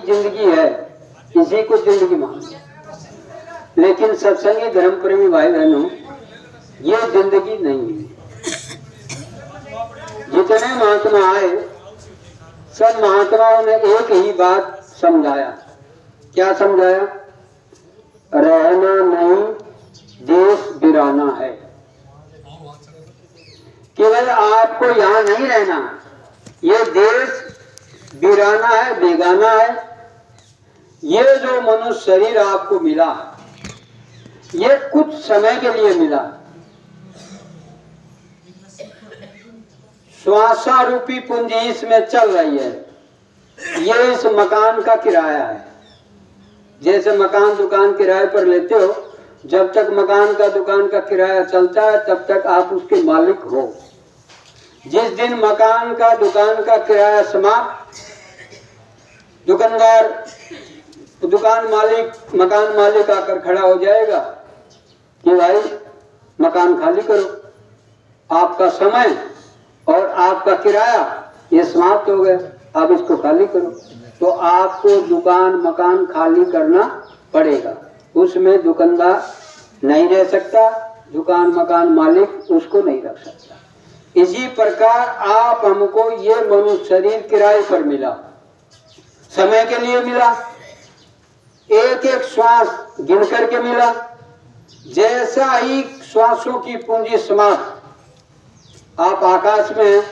जिंदगी है, इसी को जिंदगी मानते हैं। लेकिन सत्संगी धर्म प्रेमी भाई बहनों, ये जिंदगी नहीं है। जितने महात्मा आए, सब महात्माओं ने एक ही बात समझाया। क्या समझाया? रहना नहीं, देश बिराना है। केवल आपको यहाँ नहीं रहना, ये देश बिराना है, बेगाना है। ये जो मनुष्य शरीर आपको मिला, ये कुछ समय के लिए मिला। श्वासा रूपी पूंजी इसमें चल रही है। ये इस मकान का किराया है। जैसे मकान दुकान किराए पर लेते हो, जब तक मकान का दुकान का किराया चलता है तब तक आप उसके मालिक हो। जिस दिन मकान का दुकान का किराया समाप्त, दुकानदार मकान मालिक आकर खड़ा हो जाएगा कि भाई मकान खाली करो, आपका समय और आपका किराया ये समाप्त हो गया, आप इसको खाली करो। तो आपको दुकान मकान खाली करना पड़ेगा। उसमें दुकानदार नहीं रह सकता, दुकान मकान मालिक उसको नहीं रख सकता। इसी प्रकार आप हमको ये मनुष्य शरीर किराए पर मिला, समय के लिए मिला, एक एक श्वास गिन करके मिला। जैसा ही श्वासों की पूंजी समाप्त, आप आकाश में हैं,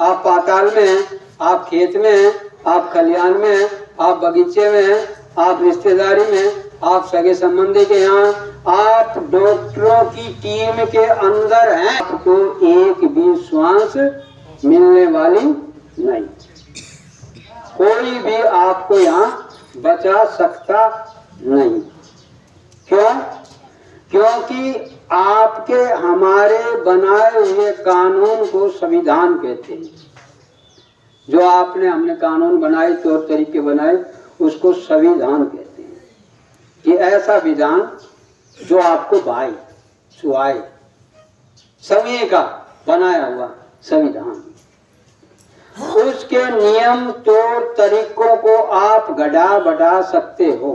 आप पाताल में हैं, आप खेत में हैं, आप खलियान में हैं, आप बगीचे में हैं, आप रिश्तेदारी में, आप सगे संबंधी के यहाँ, आप डॉक्टरों की टीम के अंदर हैं। आपको एक भी श्वास मिलने वाली नहीं, कोई भी आपको यहाँ बचा सकता नहीं। क्यों? क्योंकि आपके हमारे बनाए हुए कानून को संविधान कहते हैं। जो आपने हमने कानून बनाए, तौर तरीके बनाए, उसको संविधान कहते हैं। ये ऐसा विधान जो आपको भाई सुहाए, समय का बनाया हुआ संविधान। उसके नियम तौर तरीकों को आप घटा बढ़ा सकते हो,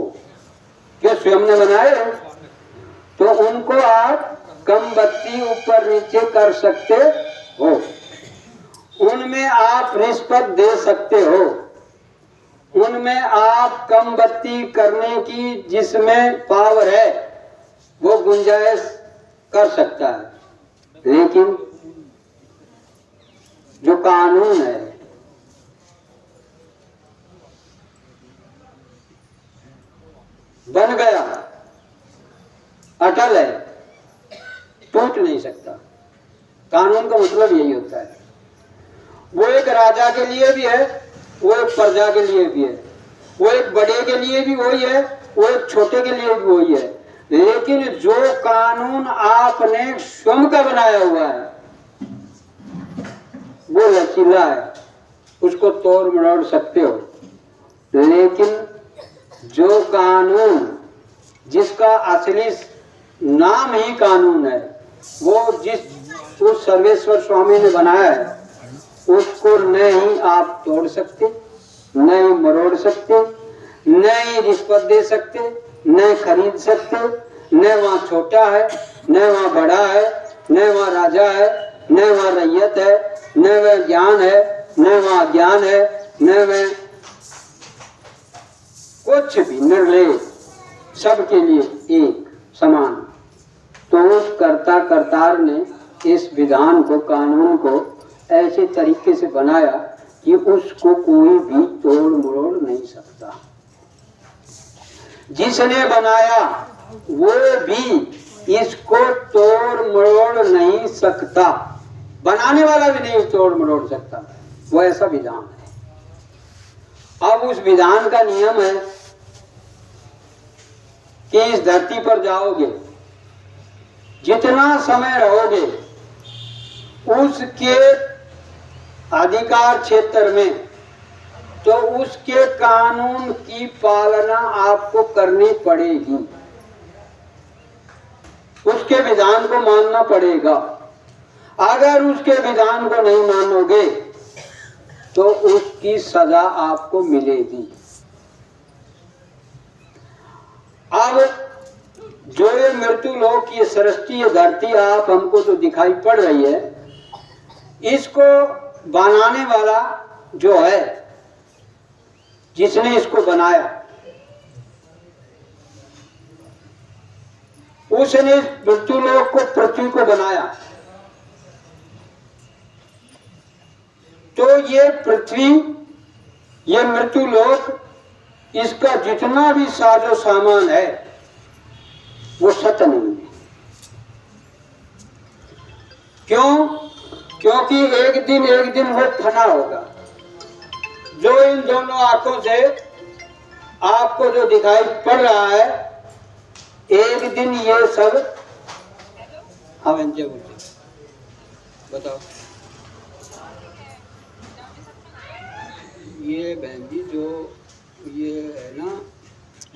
जो स्वयं ने बनाए हो, तो उनको आप कम बत्ती ऊपर नीचे कर सकते हो, उनमें आप रिश्वत दे सकते हो, उनमें आप कम बत्ती करने की जिसमें पावर है वो गुंजाइश कर सकता है। लेकिन जो कानून है, बन गया, अटल है, टूट नहीं सकता। कानून का मतलब यही होता है। वो एक राजा के लिए भी है, वो एक प्रजा के लिए भी है, वो एक बड़े के लिए भी वही है, वो एक छोटे के लिए भी वही है। लेकिन जो कानून आपने स्वयं का बनाया हुआ है वो लचीला है, उसको तोड़ मरोड़ सकते हो। लेकिन जो कानून जिसका असली नाम ही कानून है, वो जिस उस सर्वेश्वर स्वामी ने बनाया है, उसको नहीं आप तोड़ सकते, नहीं मरोड़ सकते, नहीं रिश्वत दे सकते, नहीं खरीद सकते। न वहाँ छोटा है, न वहाँ बड़ा है, न वहाँ राजा है, न वहाँ रैयत है, न वह ज्ञान है, न वहाँ ज्ञान है, न वह कुछ भी निर्लय, सबके लिए एक समान। तो उस कर्ता करतार ने इस विधान को, कानून को ऐसे तरीके से बनाया कि उसको कोई भी तोड़ मरोड़ नहीं सकता। जिसने बनाया वो भी इसको तोड़ मरोड़ नहीं सकता, बनाने वाला भी नहीं तोड़ मरोड़ सकता। वो ऐसा विधान है। अब उस विधान का नियम है कि इस धरती पर जाओगे, जितना समय रहोगे उसके अधिकार क्षेत्र में, तो उसके कानून की पालना आपको करनी पड़ेगी, उसके विधान को मानना पड़ेगा। अगर उसके विधान को नहीं मानोगे तो उसकी सजा आपको मिलेगी। मृत्युलोक की ये सृष्टि, ये धरती आप हमको जो दिखाई पड़ रही है, इसको बनाने वाला जो है, जिसने इसको बनाया, उसने इस मृत्युलोक को, पृथ्वी को बनाया। तो ये पृथ्वी, ये मृत्युलोक, इसका जितना भी साजो सामान है वो सत्य नहीं है। क्यों? क्योंकि एक दिन वो फना होगा। जो इन दोनों आंखों से आपको जो दिखाई पड़ रहा है, एक दिन ये सब, हाँ बोलते बताओ। ये बहन जी जो ये है ना,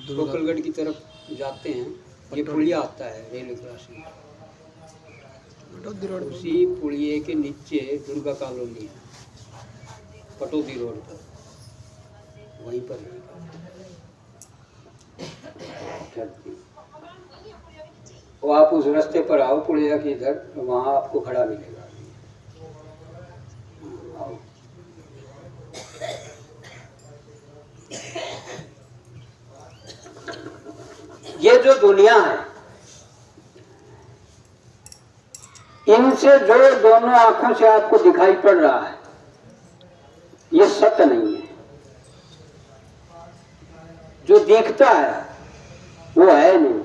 गोकुलगढ़ की तरफ जाते हैं, ये पुलिया आता है रेलवे क्रॉसिंग, उसी पुलिये के नीचे दुर्गा कॉलोनी है, पटौदी रोड पर, वहीं पर वो आप उस रास्ते पर आओ पुलिया के इधर, वहां आपको खड़ा मिलेगा। आओ। ये जो दुनिया है, इनसे जो दोनों आंखों से आपको दिखाई पड़ रहा है, ये सत्य नहीं है। जो दिखता है वो है नहीं,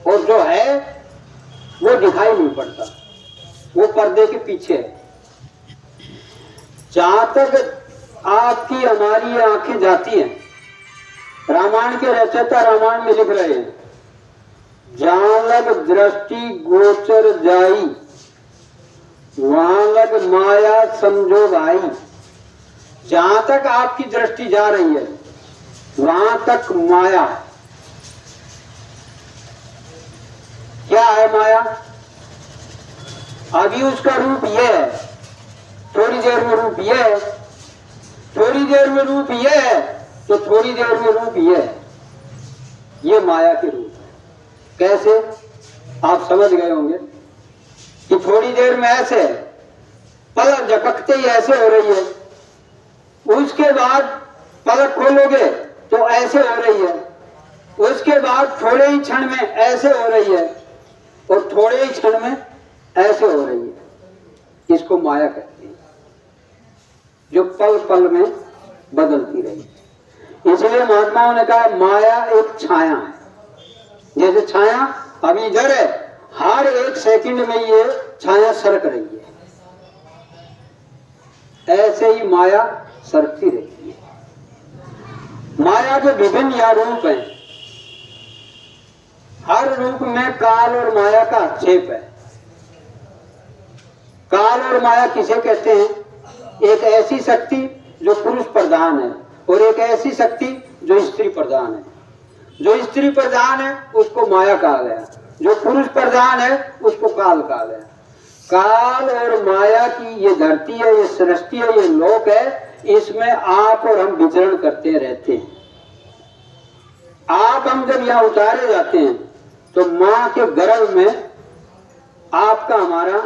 और जो है वो दिखाई नहीं पड़ता, वो पर्दे के पीछे है। जहां तक आपकी हमारी आंखें जाती हैं, रामायण के रचयिता रामायण में लिख रहे हैं, जहां लग दृष्टि गोचर जाई, वहां लग माया समझो भाई। जहां तक आपकी दृष्टि जा रही है, वहां तक माया है। क्या है माया? अभी उसका रूप यह है, थोड़ी देर में रूप यह है, थोड़ी देर में रूप यह है, तो थोड़ी देर में रूप यह है। ये माया के रूप है। कैसे? आप समझ गए होंगे कि थोड़ी देर में ऐसे, पलक झपकते ही ऐसे हो रही है, उसके बाद पलक खोलोगे तो ऐसे हो रही है, उसके बाद थोड़े ही क्षण में ऐसे हो रही है, और थोड़े ही क्षण में ऐसे हो रही है। इसको माया कहते हैं, जो पल पल में बदलती रही। इसलिए महात्माओं ने कहा माया एक छाया है। जैसे छाया अभी इधर है, हर एक सेकंड में ये छाया सरक रही है, ऐसे ही माया सरकती रहती है। माया के विभिन्न या रूप हैं, हर रूप में काल और माया का आक्षेप है। काल और माया किसे कहते हैं? एक ऐसी शक्ति जो पुरुष प्रधान है, और एक ऐसी शक्ति जो स्त्री प्रधान है। जो स्त्री प्रधान है उसको माया कहा गया, जो पुरुष प्रधान है उसको काल कहा गया। काल और माया की ये धरती है, ये सृष्टि है, ये लोक है, इसमें आप और हम विचरण करते रहते हैं। आप हम जब यहाँ उतारे जाते हैं तो माँ के गर्भ में आपका हमारा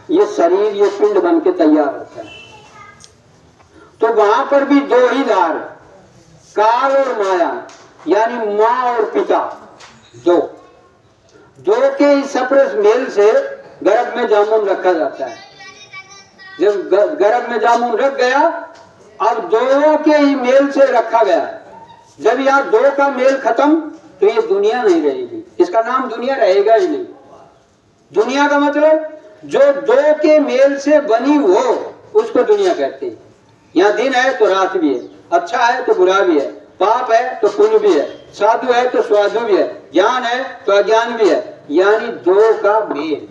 ये शरीर, ये पिंड बन के तैयार होता है। तो वहां पर भी दो ही धार, काल और माया, यानी माँ और पिता, दो के इस सप्रस मेल से गर्भ में जामुन रखा जाता है। जब गर्भ में जामुन रख गया, अब दो के ही मेल से रखा गया। जब यहाँ दो का मेल खत्म तो ये दुनिया नहीं रहेगी, इसका नाम दुनिया रहेगा ही नहीं। दुनिया का मतलब जो दो के मेल से बनी हो उसको दुनिया कहते हैं। यहाँ दिन है तो रात भी है, अच्छा है तो बुरा भी है, पाप है तो पुण्य भी है, साधु है तो स्वाधु भी है, ज्ञान है तो अज्ञान भी है, यानी दो का मेल,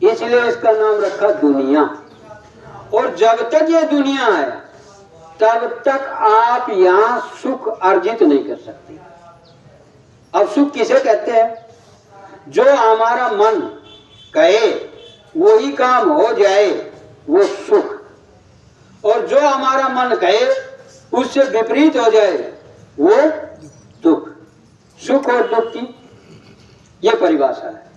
इसलिए इसका नाम रखा दुनिया। और जब तक ये दुनिया है तब तक आप यहाँ सुख अर्जित नहीं कर सकते। अब सुख किसे कहते हैं? जो हमारा मन कहे वही काम हो जाए वो सुख, और जो हमारा मन कहे उससे विपरीत हो जाए वो दुख। सुख और दुख की ये परिभाषा है।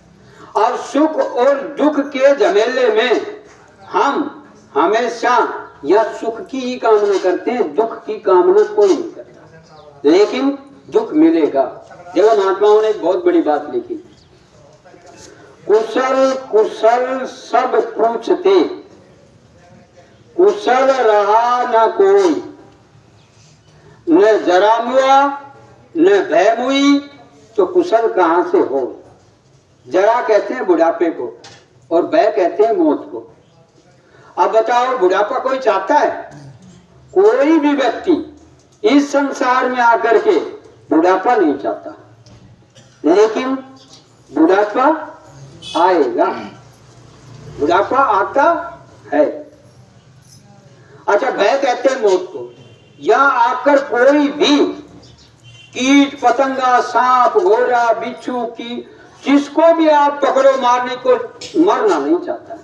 और सुख और दुख के झमेले में हम हमेशा या सुख की ही कामना करते हैं, दुख की कामना कोई नहीं करता, लेकिन दुख मिलेगा। देखो महात्माओं ने एक बहुत बड़ी बात लिखी, कुशल कुशल सब पूछते, कुशल रहा न कोई, न जरा मुआ न भय मुई, तो कुशल कहां से हो। जरा कहते हैं बुढ़ापे को और भय कहते हैं मौत को। अब बताओ, बुढ़ापा कोई चाहता है? कोई भी व्यक्ति इस संसार में आकर के बुढ़ापा नहीं चाहता, लेकिन बुढ़ापा आएगा, बुढ़ापा आता है। अच्छा, भय कहते हैं मौत को। या आकर कोई भी कीट पतंगा सांप घोड़ा बिच्छू की जिसको भी आप पकड़ो मारने को, मरना नहीं चाहता।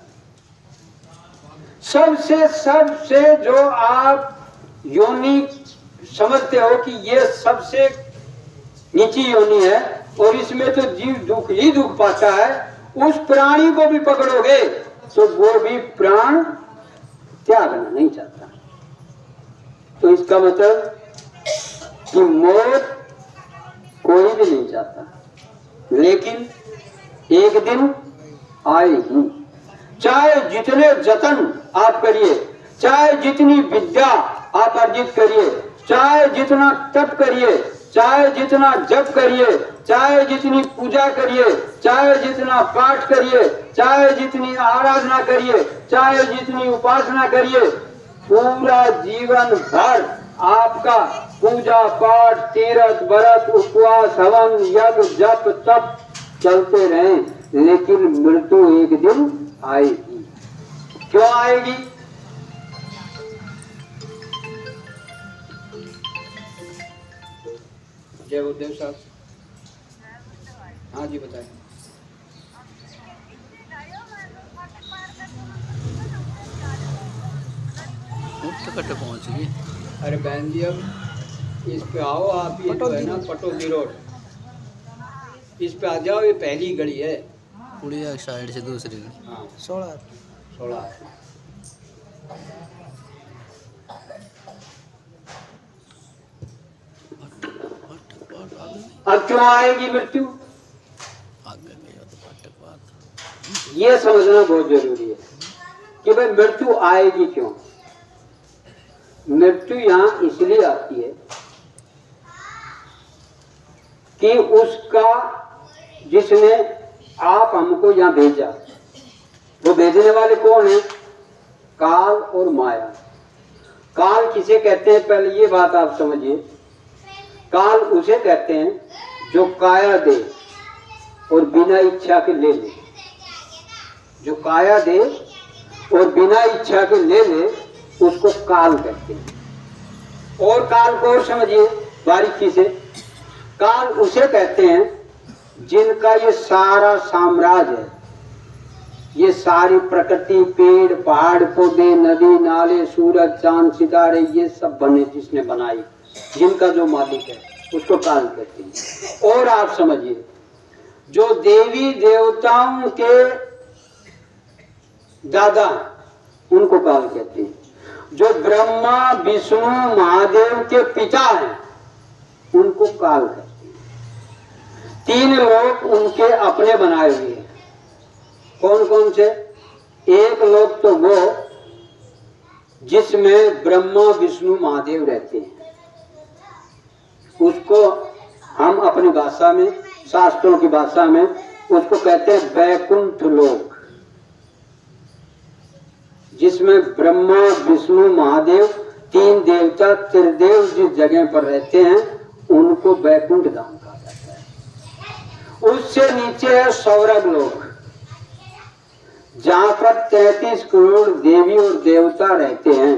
सबसे सबसे जो आप योनि समझते हो कि ये सबसे नीची योनि है और इसमें तो जीव दुख ही दुख पाता है, उस प्राणी को भी पकड़ोगे तो वो भी प्राण त्यागना नहीं चाहता। तो इसका मतलब कि मौत कोई भी नहीं चाहता, लेकिन एक दिन आएगी। चाहे जितने जतन आप करिए, चाहे जितनी विद्या आप अर्जित करिए, चाहे जितना तप करिए, चाहे जितना जप करिए, चाहे जितनी पूजा करिए, चाहे जितना पाठ करिए, चाहे जितनी आराधना करिए, चाहे जितनी उपासना करिए, पूरा जीवन भर आपका पूजा पाठ तीर्थ व्रत उपवास हवन यज्ञ जप तप चलते रहें, लेकिन मृत्यु एक दिन आएगी। क्यों आएगी? जय गुरुदेव साहब। हाँ जी बताएं। कट पहुंच गई। अरे बहन जी, अब इस पे आओ आप, ये जो है ना पटोदी रोड, इस पे आ जाओ, ये पहली गली है। उड़िया साइड से दूसरी गली। हाँ 16 अब क्यों आएगी मृत्यु? ये समझना बहुत जरूरी है कि भाई मृत्यु आएगी क्यों। मृत्यु यहाँ इसलिए आती है कि उसका जिसने आप हमको यहाँ भेजा, वो भेजने वाले कौन है? काल और माया। काल किसे कहते हैं, पहले ये बात आप समझिए। काल उसे कहते हैं जो काया दे और बिना इच्छा के ले ले। जो काया दे और बिना इच्छा के ले ले उसको काल कहते हैं। और काल को और समझिए बारीकी से। काल उसे कहते हैं जिनका ये सारा साम्राज्य है, ये सारी प्रकृति, पेड़ पहाड़ पौधे नदी नाले सूरज चांद सितारे, ये सब बने जिसने बनाई, जिनका जो मालिक है उसको काल कहते हैं। और आप समझिए जो देवी देवताओं के दादा उनको काल कहते हैं। जो ब्रह्मा विष्णु महादेव के पिता हैं उनको काल कहते हैं। 3 लोक उनके अपने बनाए हुए हैं। कौन कौन से? एक लोक तो वो जिसमें ब्रह्मा विष्णु महादेव रहते हैं, उसको हम अपनी भाषा में, शास्त्रों की भाषा में उसको कहते हैं वैकुंठ लोक। जिसमें ब्रह्मा विष्णु महादेव 3 देवता त्रिदेव जिस जगह पर रहते हैं उनको वैकुंठ धाम कहा जाता है। उससे नीचे है स्वर्ग लोक, जहां पर 33 करोड़ देवी और देवता रहते हैं,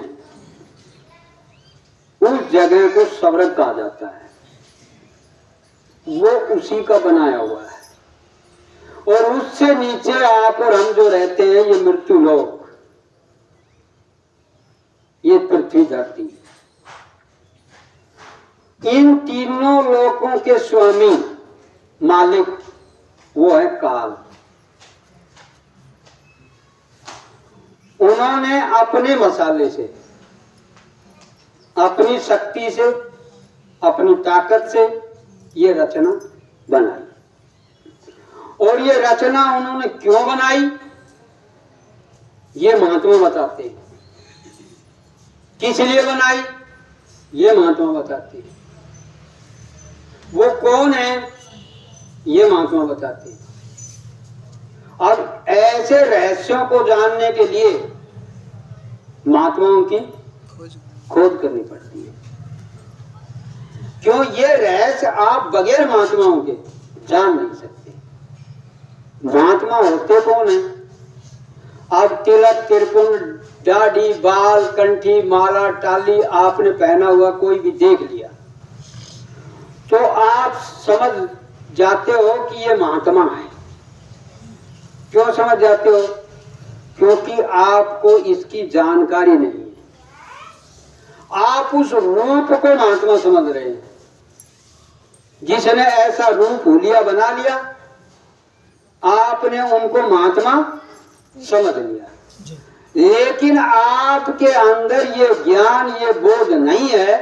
उस जगह को स्वर्ग कहा जाता है। वो उसी का बनाया हुआ है। और उससे नीचे आप और हम जो रहते हैं ये मृत्यु लोक, ये पृथ्वी धरती। इन तीनों लोकों के स्वामी मालिक वो है काल। उन्होंने अपने मसाले से, अपनी शक्ति से, अपनी ताकत से ये रचना बनाई। और ये रचना उन्होंने क्यों बनाई ये महात्मा बताते हैं। किस लिए बनाई ये महात्मा बताते हैं। वो कौन है ये महात्मा बताते हैं। अब ऐसे रहस्यों को जानने के लिए महात्माओं की खोज करनी पड़ती है। क्यों? ये रहस्य आप बगैर महात्माओं के जान नहीं सकते। महात्मा होते कौन है? अब तिलक, तिरपुन, दाढ़ी, बाल, कंठी, माला, टाली आपने पहना हुआ कोई भी देख लिया तो आप समझ जाते हो कि ये महात्मा है। क्यों समझ जाते हो? क्योंकि आपको इसकी जानकारी नहीं है। आप उस रूप को महात्मा समझ रहे हैं। जिसने ऐसा रूप हुलिया बना लिया आपने उनको महात्मा समझ लिया। लेकिन आपके अंदर ये ज्ञान, ये बोध नहीं है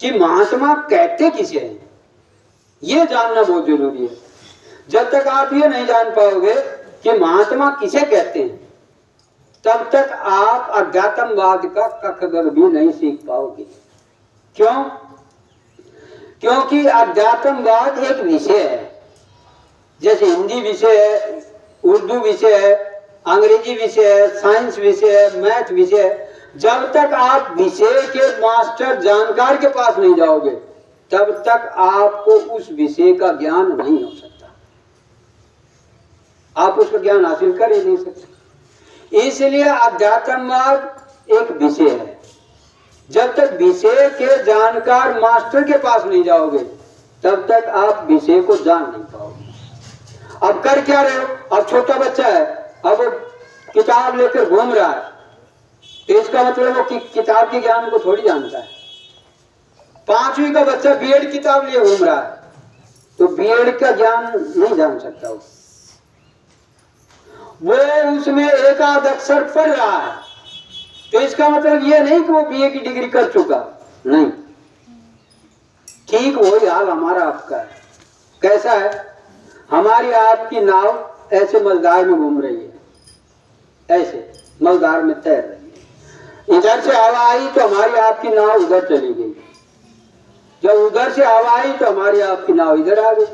कि महात्मा कहते किसे हैं। ये जानना बहुत जरूरी है। जब तक आप ये नहीं जान पाओगे कि महात्मा किसे कहते हैं तब तक आप अध्यात्मवाद का कखगग भी नहीं सीख पाओगे। क्यों? क्योंकि अध्यात्मवाद एक विषय है। जैसे हिंदी विषय है, उर्दू विषय है, अंग्रेजी विषय है, साइंस विषय है, मैथ विषय है। जब तक आप विषय के मास्टर जानकार के पास नहीं जाओगे तब तक आपको उस विषय का ज्ञान नहीं हो सकता। आप उसका ज्ञान हासिल कर ही नहीं सकते। इसलिए अध्यात्मवाद एक विषय है। जब तक विषय के जानकार मास्टर के पास नहीं जाओगे तब तक आप विषय को जान नहीं पाओगे। अब कर क्या रहे हो? अब छोटा बच्चा है, अब किताब लेकर घूम रहा है तो इसका मतलब वो किताब के ज्ञान को थोड़ी जानता है। 5वीं का बच्चा बीएड किताब लिए घूम रहा है तो बीएड का ज्ञान नहीं जान सकता। वो उसमें एक आध अक्षर पढ़ रहा है तो इसका मतलब ये नहीं कि वो बीए की डिग्री कर चुका, नहीं। ठीक वही हाल हमारा आपका है। कैसा है? हमारी आपकी नाव ऐसे मझधार में घूम रही है, ऐसे मझधार में तैर रही है। इधर से हवा आई तो हमारी आपकी नाव उधर चली गई। जब उधर से हवा आई तो हमारी आपकी नाव इधर आ गई।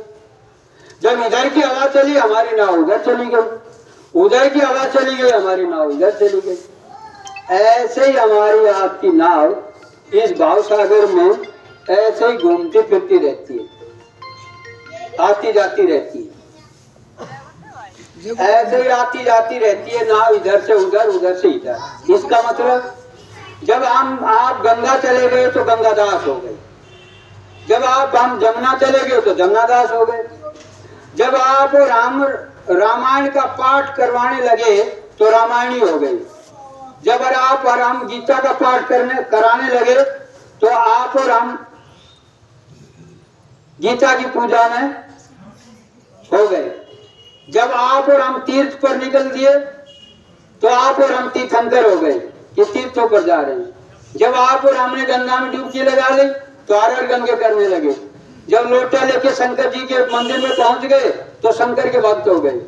जब इधर की हवा चली हमारी नाव उधर चली गई। उधर की हवा चली गई हमारी नाव इधर चली गई। ऐसे ही हमारी आपकी नाव इस भाव सागर में ऐसे ही घूमती फिरती रहती है, आती जाती रहती है। ऐसे ही आती जाती रहती है नाव, इधर से उधर, उधर से इधर। इसका मतलब जब आप गंगा चले गए तो गंगा दास हो गए। जब हम जमुना चले गए तो जमुना दास हो गए। जब आप रामायण का पाठ करवाने लगे तो रामायणी हो गई। जब आप और हम गीता का पाठ कराने लगे तो आप और हम गीता की पूजा में हो गए। जब आप और हम तीर्थ पर निकल दिए तो आप और हम तीर्थंकर हो गए कि तीर्थों पर जा रहे हैं। जब आप और हमने गंगा में डुबकी लगा ली तो हर गंगे करने लगे। जब लोटा लेके शंकर जी के मंदिर में पहुंच गए तो शंकर के भक्त हो गए।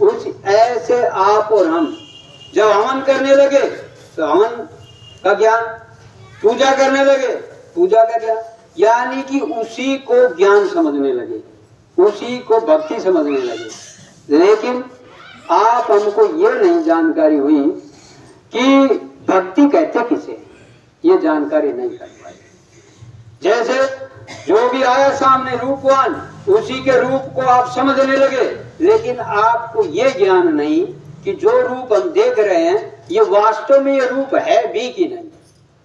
उस ऐसे आप और हम जब हवन करने लगे तो हवन का ज्ञान, पूजा करने लगे पूजा का ज्ञान, यानी कि उसी को ज्ञान समझने लगे, उसी को भक्ति समझने लगे। लेकिन आप हमको ये नहीं जानकारी हुई कि भक्ति कहते किसे, ये जानकारी नहीं कर पाए। जैसे जो भी आया सामने रूपवान, उसी के रूप को आप समझने लगे, लेकिन आपको ये ज्ञान नहीं कि जो रूप हम देख रहे हैं ये वास्तव में ये रूप है भी कि नहीं।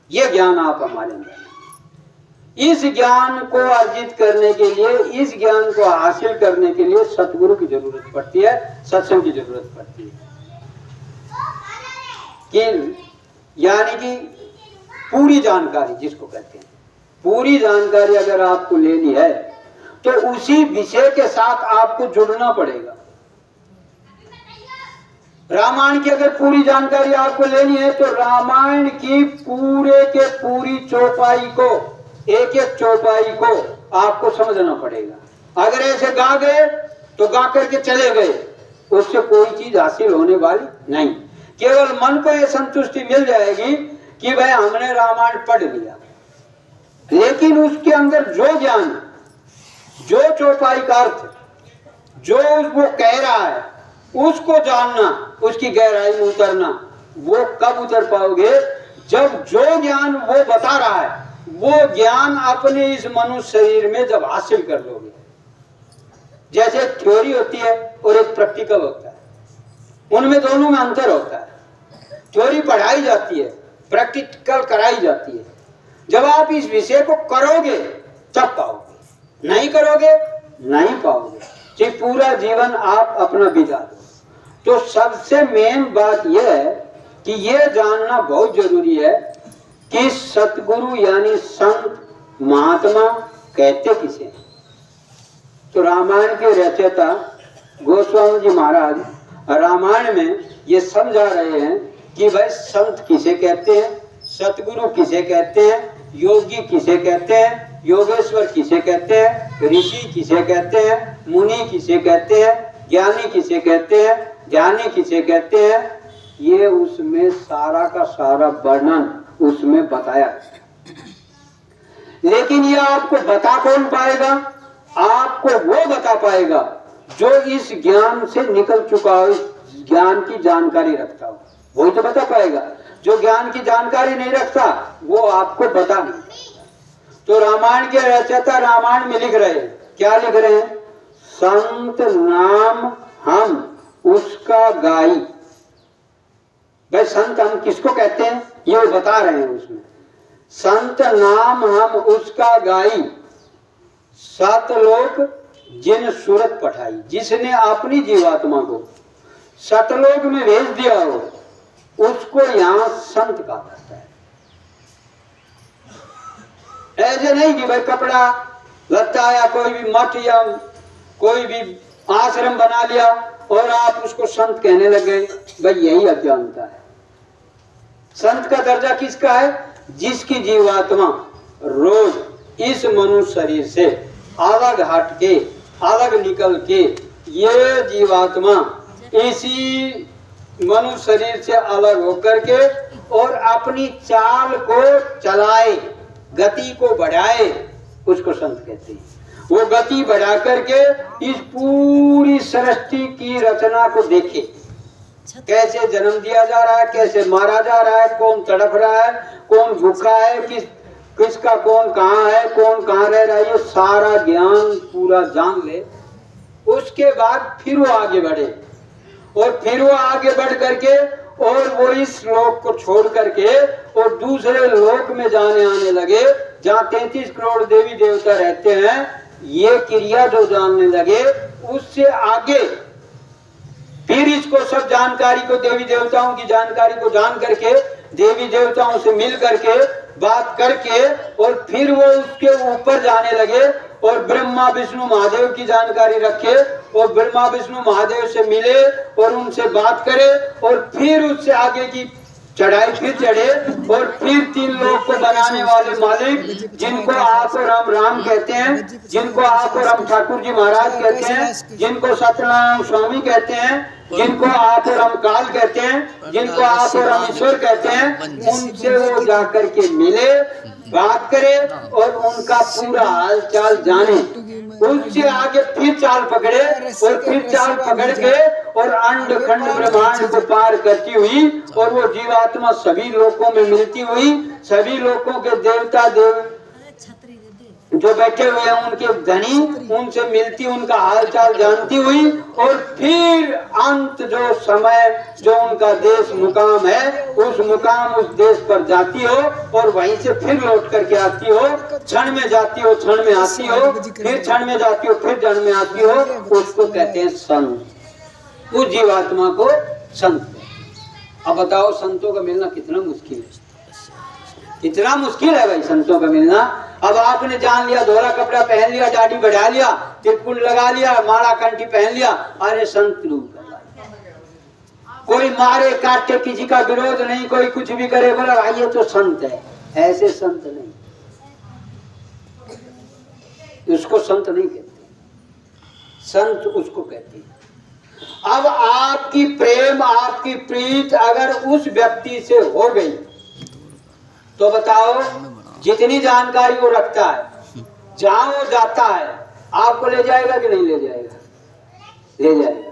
ये ज्ञान आप हमारे अंदर नहीं। इस ज्ञान को अर्जित करने के लिए, इस ज्ञान को हासिल करने के लिए सतगुरु की जरूरत पड़ती है, सत्संग की जरूरत पड़ती है। कि यानी कि पूरी जानकारी जिसको कहते हैं, पूरी जानकारी अगर आपको लेनी है तो उसी विषय के साथ आपको जुड़ना पड़ेगा। रामायण की अगर पूरी जानकारी आपको लेनी है तो रामायण की पूरे के पूरी चौपाई को, एक एक चौपाई को आपको समझना पड़ेगा। अगर ऐसे गा गए तो गा करके चले गए, उससे कोई चीज हासिल होने वाली नहीं। केवल मन को ये संतुष्टि मिल जाएगी कि भाई हमने रामायण पढ़ लिया, लेकिन उसके अंदर जो ज्ञान, जो चौपाई का अर्थ, जो वो कह रहा है उसको जानना, उसकी गहराई में उतरना, वो कब उतर पाओगे? जब जो ज्ञान वो बता रहा है वो ज्ञान अपने इस मनुष्य शरीर में जब हासिल कर लोगे। जैसे थ्योरी होती है और एक प्रैक्टिकल होता है, उनमें दोनों में अंतर होता है। थ्योरी पढ़ाई जाती है, प्रैक्टिकल कराई जाती है। जब आप इस विषय को करोगे तब पाओगे, नहीं करोगे नहीं पाओगे, कि पूरा जीवन आप अपना बिता दो। तो सबसे मेन बात यह है कि यह जानना बहुत जरूरी है कि सतगुरु यानी संत महात्मा कहते किसे हैं। तो रामायण के रचयिता गोस्वामी जी महाराज रामायण में ये समझा रहे हैं कि भाई संत किसे कहते हैं, सतगुरु किसे कहते हैं, योगी किसे कहते हैं, योगेश्वर किसे कहते हैं, ऋषि किसे कहते हैं, मुनि किसे कहते हैं, ज्ञानी किसे कहते हैं, ध्यानी किसे कहते हैं। ये उसमें सारा का सारा वर्णन उसमें बताया। लेकिन ये आपको बता कौन पाएगा? आपको वो बता पाएगा जो इस ज्ञान से निकल चुका हो, इस ज्ञान की जानकारी रखता हो, वही तो बता पाएगा। जो ज्ञान की जानकारी नहीं रखता वो आपको बता नहीं। तो रामायण के रचयिता रामायण में लिख रहे हैं, क्या लिख रहे हैं? संत नाम हम उसका गाई। भाई संत हम किसको कहते हैं ये वो बता रहे हैं उसमें। संत नाम हम उसका गाई, सतलोक जिन सूरत पठाई। जिसने अपनी जीवात्मा को सतलोक में भेज दिया हो उसको यहाँ संत कहा जाता है। ऐसे नहीं कि भाई कपड़ा लत्ता या कोई भी मठ या कोई भी आश्रम बना लिया और आप उसको संत कहने लग गए, भाई यही अज्ञानता है। संत का दर्जा किसका है? जिसकी जीवात्मा रोज इस मनुष्य शरीर से अलग हट के, अलग निकल के, ये जीवात्मा इसी मनुष्य शरीर से अलग होकर के और अपनी चाल को चलाए, गति को बढ़ाए, उसको संत कहते हैं। वो गति बढ़ा करके इस पूरी सृष्टि की रचना को देखे, कैसे जन्म दिया जा रहा है, कैसे मारा जा रहा है, कौन तड़प रहा है, कौन भूखा है, किसका कौन कहाँ है, कौन कहाँ रह रहा है, ये सारा ज्ञान पूरा जान ले। उसके बाद फिर वो आगे बढ़े और फिर वो आगे बढ़ करके और वो इस लोक को छोड़ करके और दूसरे लोक में जाने आने लगे जहाँ 33 करोड़ देवी देवता रहते हैं। ये क्रिया जो जानने लगे उससे आगे फिर इसको सब जानकारी को, देवी देवताओं की जानकारी को जान करके, देवी देवताओं से मिल करके बात करके और फिर वो उसके ऊपर जाने लगे और ब्रह्मा विष्णु महादेव की जानकारी रखे और ब्रह्मा विष्णु महादेव से मिले और उनसे बात करे और फिर उससे आगे की चढ़ाई फिर चढ़े और फिर 3 लोक को बनाने वाले मालिक, जिनको आप और हम राम कहते हैं, जिनको आप और हम ठाकुर जी महाराज कहते हैं, जिनको सत्यनारायण स्वामी कहते हैं, जिनको आप और हम काल कहते हैं, जिनको आप और हम ईश्वर कहते हैं, उनसे वो जाकर के मिले, बात करे और उनका पूरा हाल चाल जाने। उससे आगे फिर चाल पकड़े और फिर चाल पकड़ के और अंड खंड ब्रह्मांड को पार करती हुई और वो जीवात्मा सभी लोकों में मिलती हुई, सभी लोकों के देवता देव जो बैठे हुए हैं उनके धनी, उनसे मिलती, उनका हालचाल जानती हुई और फिर अंत जो समय जो उनका देश मुकाम है उस मुकाम उस देश पर जाती हो और वहीं से फिर लौट करके आती हो। क्षण में जाती हो, क्षण में आती हो, फिर क्षण में जाती हो, फिर क्षण में आती हो, उसको कहते हैं संत। उस जीवात्मा को संत। अब बताओ संतों का मिलना कितना मुश्किल है। इतना मुश्किल है भाई संतों का मिलना। अब आपने जान लिया, धोला कपड़ा पहन लिया, दाढ़ी बढ़ा लिया, त्रिपुल लगा लिया, माला कंठी पहन लिया, अरे संत रूप कोई मारे काटे, किसी का विरोध नहीं, कोई कुछ भी करे, बोला भाई ये तो संत है। ऐसे संत नहीं, उसको संत नहीं कहते, संत उसको कहते हैं। अब आपकी प्रेम, आपकी प्रीत अगर उस व्यक्ति से हो गई तो बताओ, जितनी जानकारी वो रखता है, जहां वो जाता है, आपको ले जाएगा कि नहीं ले जाएगा? ले जाएगा।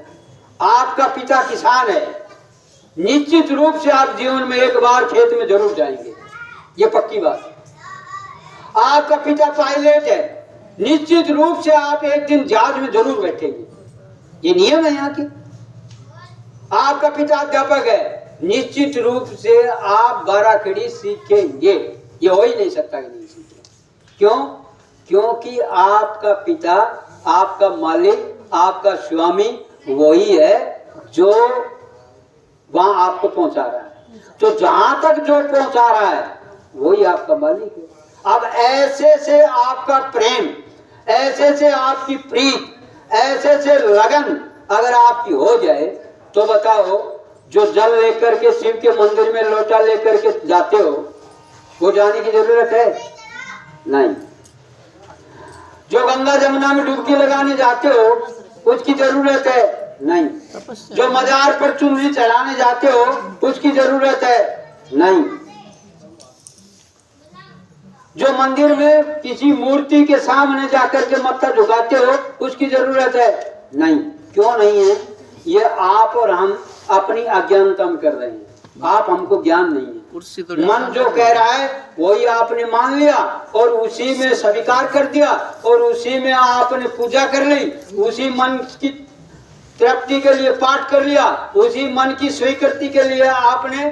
आपका पिता किसान है, निश्चित रूप से आप जीवन में एक बार खेत में जरूर जाएंगे, ये पक्की बात है। आपका पिता पायलट है, निश्चित रूप से आप एक दिन जहाज में जरूर बैठेंगे, ये नियम है यहाँ के। आपका पिता अध्यापक है, निश्चित रूप से आप बाराखड़ी सीखेंगे, ये हो ही नहीं सकता कि नहीं सीखे। क्यों? क्योंकि आपका पिता, आपका मालिक, आपका स्वामी वही है जो वहां आपको पहुंचा रहा है। तो जहां तक जो पहुंचा रहा है वही आपका मालिक है। अब ऐसे से आपका प्रेम, ऐसे से आपकी प्रीत, ऐसे से लगन अगर आपकी हो जाए तो बताओ, जो जल लेकर के शिव के मंदिर में लोटा लेकर के जाते हो, वो जाने की जरूरत है? नहीं। जो गंगा जमुना में डुबकी लगाने जाते हो, उसकी जरूरत है? नहीं। जो मजार पर चुनरी चढ़ाने जाते हो, उसकी जरूरत है? नहीं। जो मंदिर में किसी मूर्ति के सामने जाकर के मत्था झुकाते हो, उसकी जरूरत है? नहीं। क्यों नहीं है? ये आप और हम अपनी अज्ञानता में कर रहे हैं। आप, हमको ज्ञान नहीं है। मन जो कह रहा है वही आपने मान लिया और उसी में स्वीकार कर दिया और उसी में आपने पूजा कर ली, उसी मन की तृप्ति के लिए पाठ कर लिया, उसी मन की स्वीकृति के लिए आपने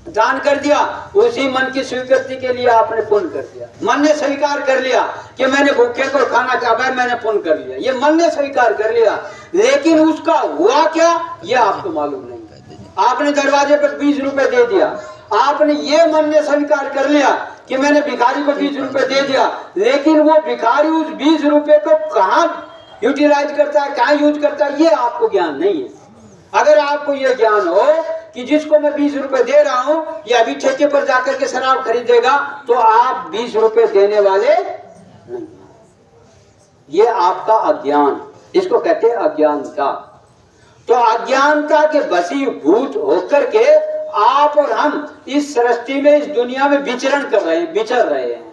दान कर दिया, उसी मन की स्वीकृति के लिए आपने पुण्य कर दिया। मन ने स्वीकार कर लिया कि मैंने भूखे को खाना खाया, मैंने पुण्य कर लिया, ये मन ने स्वीकार कर लिया, लेकिन उसका हुआ क्या ये आपको मालूम नहीं। आपने दरवाजे पर 20 रुपए दे दिया, आपने ये मन ने स्वीकार कर लिया कि मैंने भिखारी को 20 रुपए दे दिया, लेकिन वो भिखारी उस 20 रुपए को कहाँ यूटिलाइज करता है, कहाँ यूज करता है, ये आपको ज्ञान नहीं है। अगर आपको ये ज्ञान हो कि जिसको मैं 20 रुपए दे रहा हूं ये अभी ठेके पर जाकर के शराब खरीदेगा, तो आप 20 रुपए देने वाले नहीं। ये आपका अज्ञान, इसको कहते हैं अज्ञानता। तो अज्ञानता के वशीभूत होकर के आप और हम इस सृष्टि में, इस दुनिया में विचरण कर रहे हैं, विचर रहे हैं,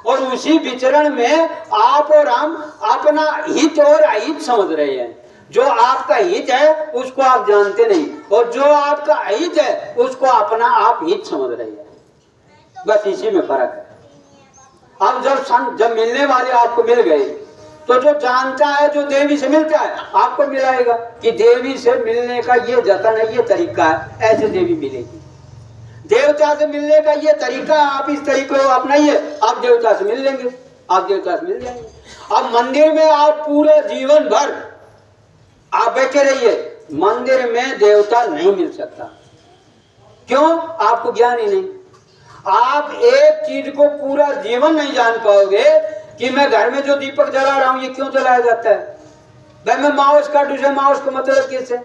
और उसी विचरण में आप और हम अपना हित और अहित समझ रहे हैं। जो आपका हित है उसको आप जानते नहीं, और जो आपका अहित है उसको अपना आप हित समझ रहे हैं। बस इसी में फर्क है। अब जब मिलने वाले आपको मिल गए, तो जो जानता है, जो देवी से मिलता है, आपको मिलाएगा कि देवी से मिलने का ये जतन है, ये तरीका है, ऐसे देवी मिलेगी। देवता से मिलने का ये तरीका, आप इस तरीके को अपनाइए, आप देवता से मिल लेंगे, आप देवता से मिल जाएंगे। अब मंदिर में आप पूरे जीवन भर आप बैठे रहिए, मंदिर में देवता नहीं मिल सकता। क्यों? आपको ज्ञान ही नहीं। आप एक चीज को पूरा जीवन नहीं जान पाओगे कि मैं घर में जो दीपक जला रहा हूं ये क्यों जलाया जाता है, भाई मैं माउस काटू से माउस को मतलब कैसे,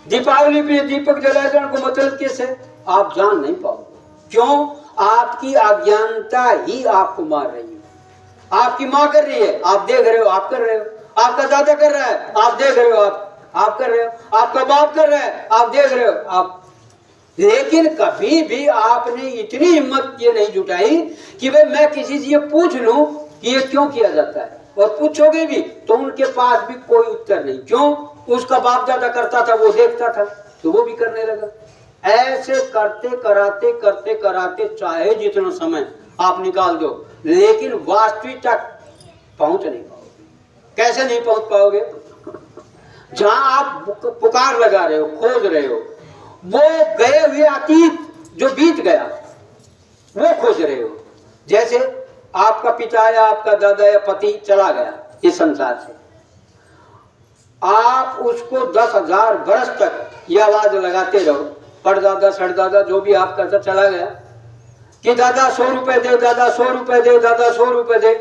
दीपावली पे दीपक जलाए जाने को मतलब कैसे, आप जान नहीं पाओगे। क्यों? आपकी अज्ञानता ही आपको मार रही है। आपकी माँ कर रही है, आप देख रहे हो, आप कर रहे हो, आपका दादा कर रहा है, आप देख रहे हो, आप कर रहे हो, आपका बाप कर रहा है, आप देख रहे हो, आप। लेकिन कभी भी आपने इतनी हिम्मत ये नहीं जुटाई कि भाई मैं किसी से ये पूछ लूं कि ये क्यों किया जाता है, और पूछोगे भी तो उनके पास भी कोई उत्तर नहीं। क्यों? उसका बाप दादा करता था, वो देखता था, तो वो भी करने लगा। ऐसे करते कराते करते कराते चाहे जितना समय आप निकाल दो, लेकिन वास्तविकता पहुंच नहीं पाओगे। कैसे नहीं पहुंच पाओगे? जहां आप पुकार लगा रहे हो, खोज रहे हो, वो गए हुए अतीत जो बीत गया वो खोज रहे हो। जैसे आपका पिता या आपका दादा या पति चला गया इस संसार से, आप उसको 10,000 वर्ष तक ये आवाज लगाते रहो, परदादा सड़दादा जो भी आपका था चला गया, कि दादा 100 रुपए दे, दादा 100 रुपए दे, दादा 100 रुपए दे।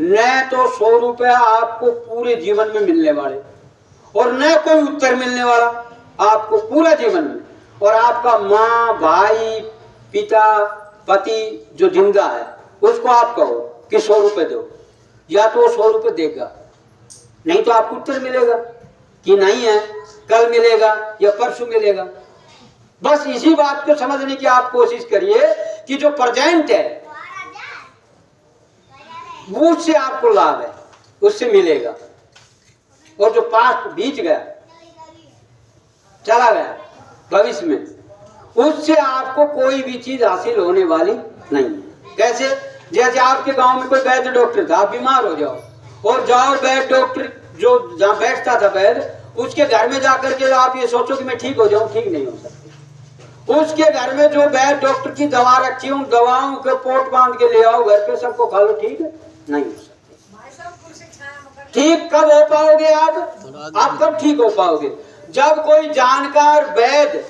न तो 100 रुपए आपको पूरे जीवन में मिलने वाले और न कोई उत्तर मिलने वाला आपको पूरा जीवन में। और आपका माँ, भाई, पिता, पति जो जिंदा है उसको आप कहो कि 100 रुपए दो, या तो वो 100 रुपए देगा, नहीं तो आपको उत्तर मिलेगा कि नहीं है, कल मिलेगा या परसों मिलेगा। बस इसी बात को समझने की आप कोशिश करिए कि जो प्रेजेंट है वो उससे आपको लाभ है, उससे मिलेगा। और जो पास्ट बीत गया, चला गया भविष्य में, उससे आपको कोई भी चीज हासिल होने वाली नहीं। कैसे? जैसे आपके गांव में कोई वैद्य डॉक्टर था, आप बीमार हो जाओ और जाओ वैद्य डॉक्टर जो जहाँ बैठता था वैद्य, उसके घर में जाकर के आप ये सोचो कि मैं ठीक हो जाऊं, ठीक नहीं हो सकती। उसके घर में जो वैद्य डॉक्टर की दवा रखी, उन दवाओं के पोट बांध के ले आओ घर पे, सबको खा लो, ठीक है? नहीं हो सकती। ठीक कब हो पाओगे आप कब ठीक हो पाओगे? जब कोई जानकार वैद्य,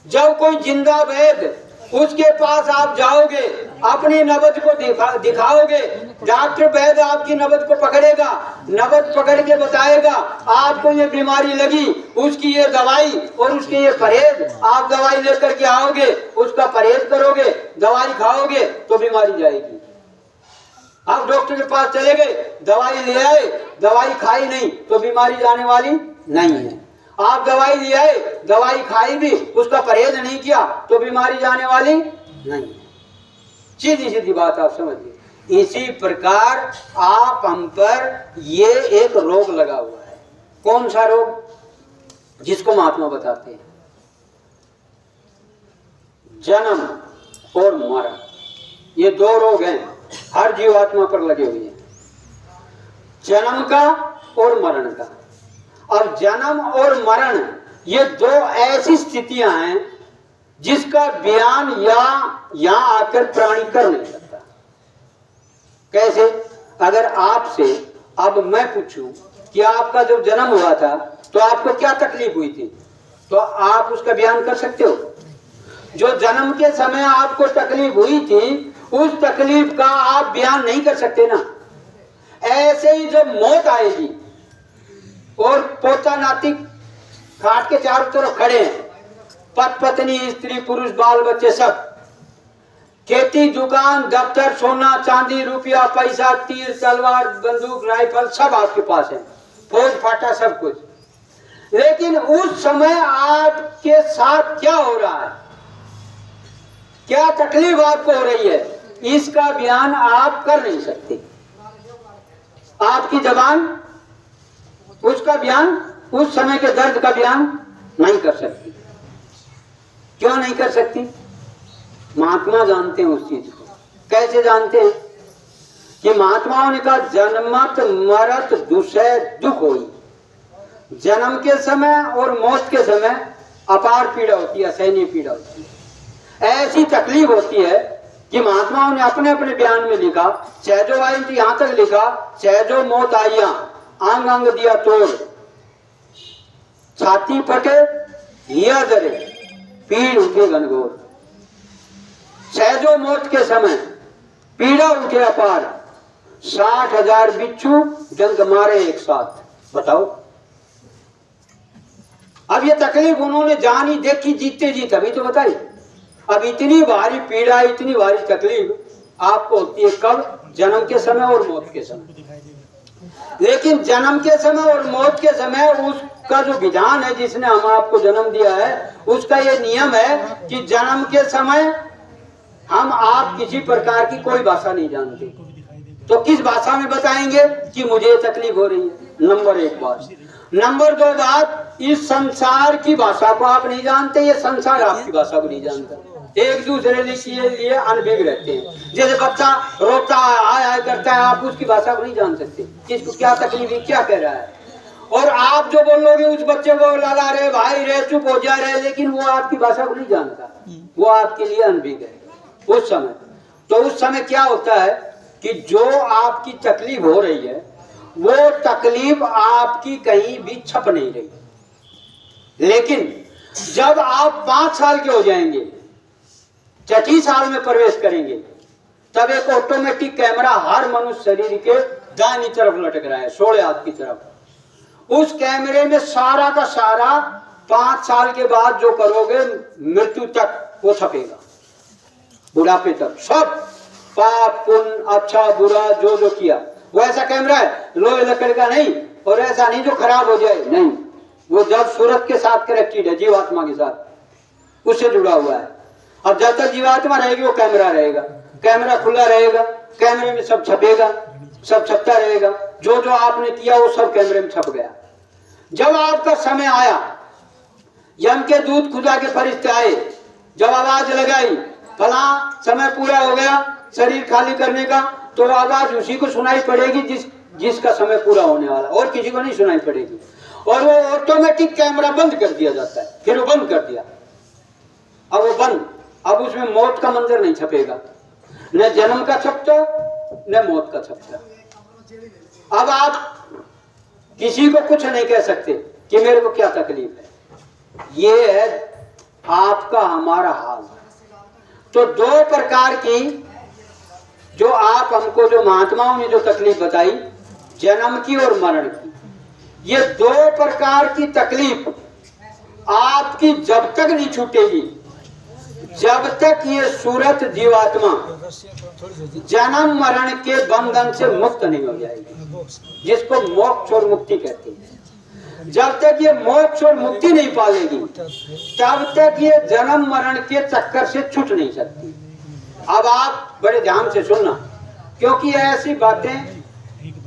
जब कोई जिंदा वैद्य उसके पास आप जाओगे, अपनी नबज को दिखाओगे, डॉक्टर वैद्य आपकी नबज को पकड़ेगा, नबज पकड़ के बताएगा आपको ये बीमारी लगी, उसकी ये दवाई और उसके ये परहेज। आप दवाई लेकर के आओगे, उसका परहेज करोगे, दवाई खाओगे तो बीमारी जाएगी। आप डॉक्टर के पास चले गए, दवाई ले आए, दवाई खाई नहीं तो बीमारी जाने वाली नहीं है। आप दवाई ले आए, दवाई खाई भी, उसका परहेज नहीं किया तो बीमारी जाने वाली नहीं। सीधी सीधी बात आप समझिए। इसी प्रकार आप हम पर ये एक रोग लगा हुआ है। कौन सा रोग? जिसको महात्मा बताते हैं जन्म और मरण। ये दो रोग हैं, हर जीवात्मा पर लगे हुए हैं, जन्म का और मरण का। और जन्म और मरण ये दो ऐसी स्थितियां हैं जिसका बयान यहां आकर प्राणी कर नहीं सकता। कैसे? अगर आपसे अब मैं पूछूं कि आपका जब जन्म हुआ था तो आपको क्या तकलीफ हुई थी, तो आप उसका बयान कर सकते हो? जो जन्म के समय आपको तकलीफ हुई थी, उस तकलीफ का आप बयान नहीं कर सकते ना। ऐसे ही जब मौत आएगी और पोता नाती खाट के चारों तरफ खड़े हैं, पत पत्नी, स्त्री, पुरुष, बाल बच्चे सब, खेती, दुकान, दफ्तर, सोना चांदी, रुपया, पैसा, तीर, तलवार, बंदूक, राइफल सब आपके पास है, फौज फाटा सब कुछ। लेकिन उस समय आपके साथ क्या हो रहा है, क्या तकलीफ आपको हो रही है, इसका बयान आप कर नहीं सकते। आपकी जबान उसका बयान, उस समय के दर्द का बयान नहीं कर सकती। क्यों नहीं कर सकती? महात्मा जानते हैं उस चीज को। कैसे जानते हैं? कि महात्माओं ने कहा जन्मत मरत दुसह दुख होई। जन्म के समय और मौत के समय अपार पीड़ा होती है, असहनीय पीड़ा होती है, ऐसी तकलीफ होती है कि महात्माओं ने अपने अपने बयान में लिखा, सहजो आई थी यहां तक लिखा, सहजो मौत आइया अंग अंग दिया तोड़, छाती फटे हिया दरे पीड़ उठे घनघोर। सहजो मौत के समय पीड़ा उठे अपार, 60,000 बिच्छू डंक मारे एक साथ। बताओ, अब ये तकलीफ उन्होंने जानी देखी जीते जी, तभी तो बताई। अब इतनी भारी पीड़ा, इतनी भारी तकलीफ आपको होती है कब? जन्म के समय और मौत के समय। लेकिन जन्म के समय और मौत के समय उसका जो विधान है, जिसने हम आपको जन्म दिया है, उसका ये नियम है कि जन्म के समय हम आप किसी प्रकार की कोई भाषा नहीं जानते, तो किस भाषा में बताएंगे कि मुझे ये तकलीफ हो रही है? नंबर एक बात। नंबर दो बात, इस संसार की भाषा को आप नहीं जानते, ये संसार आपकी भाषा को नहीं जानता। एक दूसरे के लिए अनभिज्ञ रहते हैं। जैसे बच्चा रोता आय करता है, आप उसकी भाषा को नहीं जान सकते, किसको क्या तकलीफ है, क्या कह रहा है। और आप जो बोलोगे उस बच्चे को, लाला रे भाई रे चुप हो जा रहे, लेकिन वो आपकी भाषा को नहीं जानता, वो आपके लिए अनभिज्ञ है उस समय। तो उस समय क्या होता है कि जो आपकी तकलीफ हो रही है, वो तकलीफ आपकी कहीं भी छप नहीं रही। लेकिन जब आप 5 साल के हो जाएंगे, छठी साल में प्रवेश करेंगे, तब एक ऑटोमेटिक कैमरा हर मनुष्य शरीर के दाहिनी तरफ लटक रहा है, 16 हाथ की तरफ। उस कैमरे में सारा का सारा 5 साल के बाद जो करोगे मृत्यु तक वो छपेगा, बुढ़ापे तक सब पाप पुण्य अच्छा बुरा जो जो किया। वो ऐसा कैमरा है लोहे लकड़ का नहीं, और ऐसा नहीं जो खराब हो जाए, नहीं, वो जब सूरत के साथ कनेक्टेड है, जीवात्मा के साथ उससे जुड़ा हुआ है। और जब तक जीवात्मा रहेगी वो कैमरा रहेगा, कैमरा खुला रहेगा, कैमरे में सब छपेगा, सब छपता रहेगा, जो जो आपने किया वो सब कैमरे में छप गया। जब आपका समय आया, यम के दूत खुदा के फरिश्ते आए, जब आवाज लगाई फला समय पूरा हो गया शरीर खाली करने का, तो आवाज उसी को सुनाई पड़ेगी जिसका समय पूरा होने वाला, और किसी को नहीं सुनाई पड़ेगी। और वो ऑटोमेटिक कैमरा बंद कर दिया जाता है, फिर वो बंद कर दिया, अब वो बंद, अब उसमें मौत का मंजर नहीं छपेगा, न जन्म का छपता न मौत का छपता। अब आप किसी को कुछ नहीं कह सकते कि मेरे को क्या तकलीफ है, ये है आपका हमारा हाल। तो 2 प्रकार की जो आप हमको जो महात्माओं ने जो तकलीफ बताई, जन्म की और मरण की, ये 2 प्रकार की तकलीफ आपकी जब तक नहीं छूटेगी, जब तक ये सूरत जीवात्मा जन्म मरण के बंधन से मुक्त नहीं हो जाएगी, जिसको मोक्ष और मुक्ति कहते हैं। जब तक ये मोक्ष और मुक्ति नहीं पालेगी, तब तक ये जन्म मरण के चक्कर से छूट नहीं सकती। अब आप बड़े ध्यान से सुनना, क्योंकि ऐसी बातें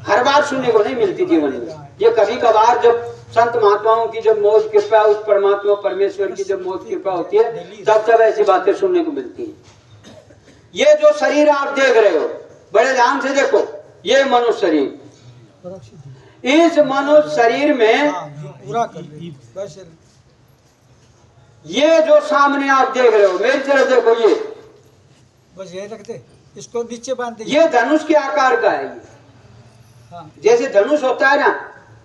हर बार सुनने को नहीं मिलती जीवन में। ये कभी कभार जब संत महात्माओं की जब मौज कृपा, उस परमात्मा परमेश्वर की जब मौज कृपा होती है, तब ऐसी बातें सुनने को मिलती है। ये जो शरीर आप देख रहे हो, बड़े ध्यान से देखो, ये मनुष्य शरीर, इस मनुष्य शरीर में ये जो सामने आप देख रहे हो, मेरी तरफ देखो, ये बस ये रखते, इसको नीचे बांधते, ये धनुष के आकार का है। ये हाँ। जैसे धनुष होता है ना,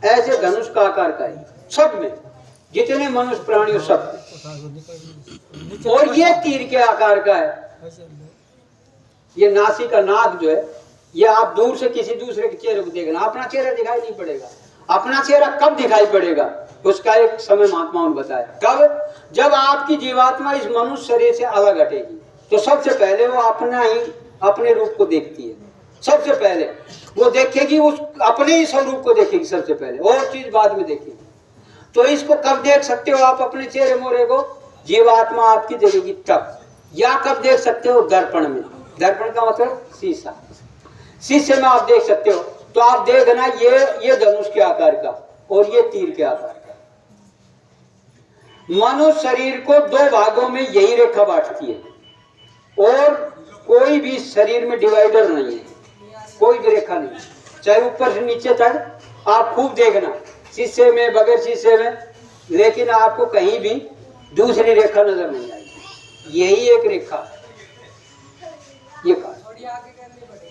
ऐसे धनुष का आकार का है सब में, जितने मनुष्य प्राणियों सब में। और ये तीर के आकार का है। ये नासिका का नाक जो है, ये आप दूर से किसी दूसरे के चेहरे को देखना, अपना चेहरा दिखाई नहीं पड़ेगा। अपना चेहरा कब दिखाई पड़ेगा, उसका एक समय महात्माओं ने बताया। कब? जब आपकी जीवात्मा इस मनुष्य शरीर से अलग हटेगी, तो सबसे पहले वो अपना ही अपने रूप को देखती है। सबसे पहले वो देखेगी, उस अपने ही स्वरूप को देखेगी सबसे पहले, और चीज बाद में देखेगी। तो इसको कब देख सकते हो आप अपने चेहरे मोहरे को? जीवात्मा आपकी देखेगी तब। या कब देख सकते हो? दर्पण में। दर्पण का मतलब शीशा, शीशे में आप देख सकते हो। तो आप देखना, ये धनुष के आकार का और ये तीर के आकार का। मनुष्य शरीर को 2 भागों में यही रेखा बांटती है, और कोई भी शरीर में डिवाइडर नहीं है, कोई भी रेखा नहीं, चाहे ऊपर से नीचे तक आप खूब देखना, शीशे में बगैर शीशे में, लेकिन आपको कहीं भी दूसरी रेखा नजर नहीं आएगी। यही एक रेखा, ये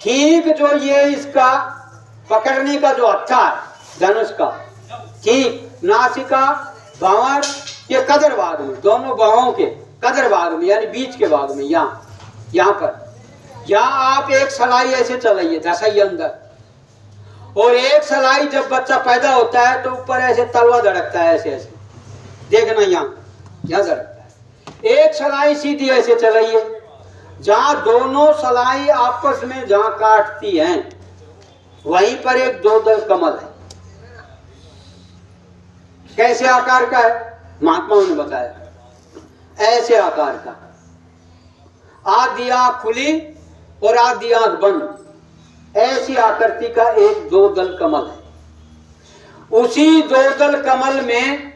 ठीक जो ये इसका पकड़ने का जो हत्था है धनुष का, ठीक नासिका भंवर के कदर भाग में, दोनों बाहों के कदर भाग में, यानी बीच के भाग में, यहाँ पर, यहाँ आप एक सलाई ऐसे चलाइए, धसाइए अंदर, और एक सलाई जब बच्चा पैदा होता है तो ऊपर ऐसे तलवा धड़कता है, ऐसे ऐसे देखना, यहाँ धड़कता है। एक सलाई सीधी ऐसे चलाइए, जहां दोनों सलाई आपस में जहां काटती हैं, वहीं पर एक 2 दल कमल है। कैसे आकार का है? महात्माओं ने बताया, ऐसे आकार का, आधी आंख खुली और आधी आंख बंद, ऐसी आकृति का एक 2 दल कमल है। उसी 2 दल कमल में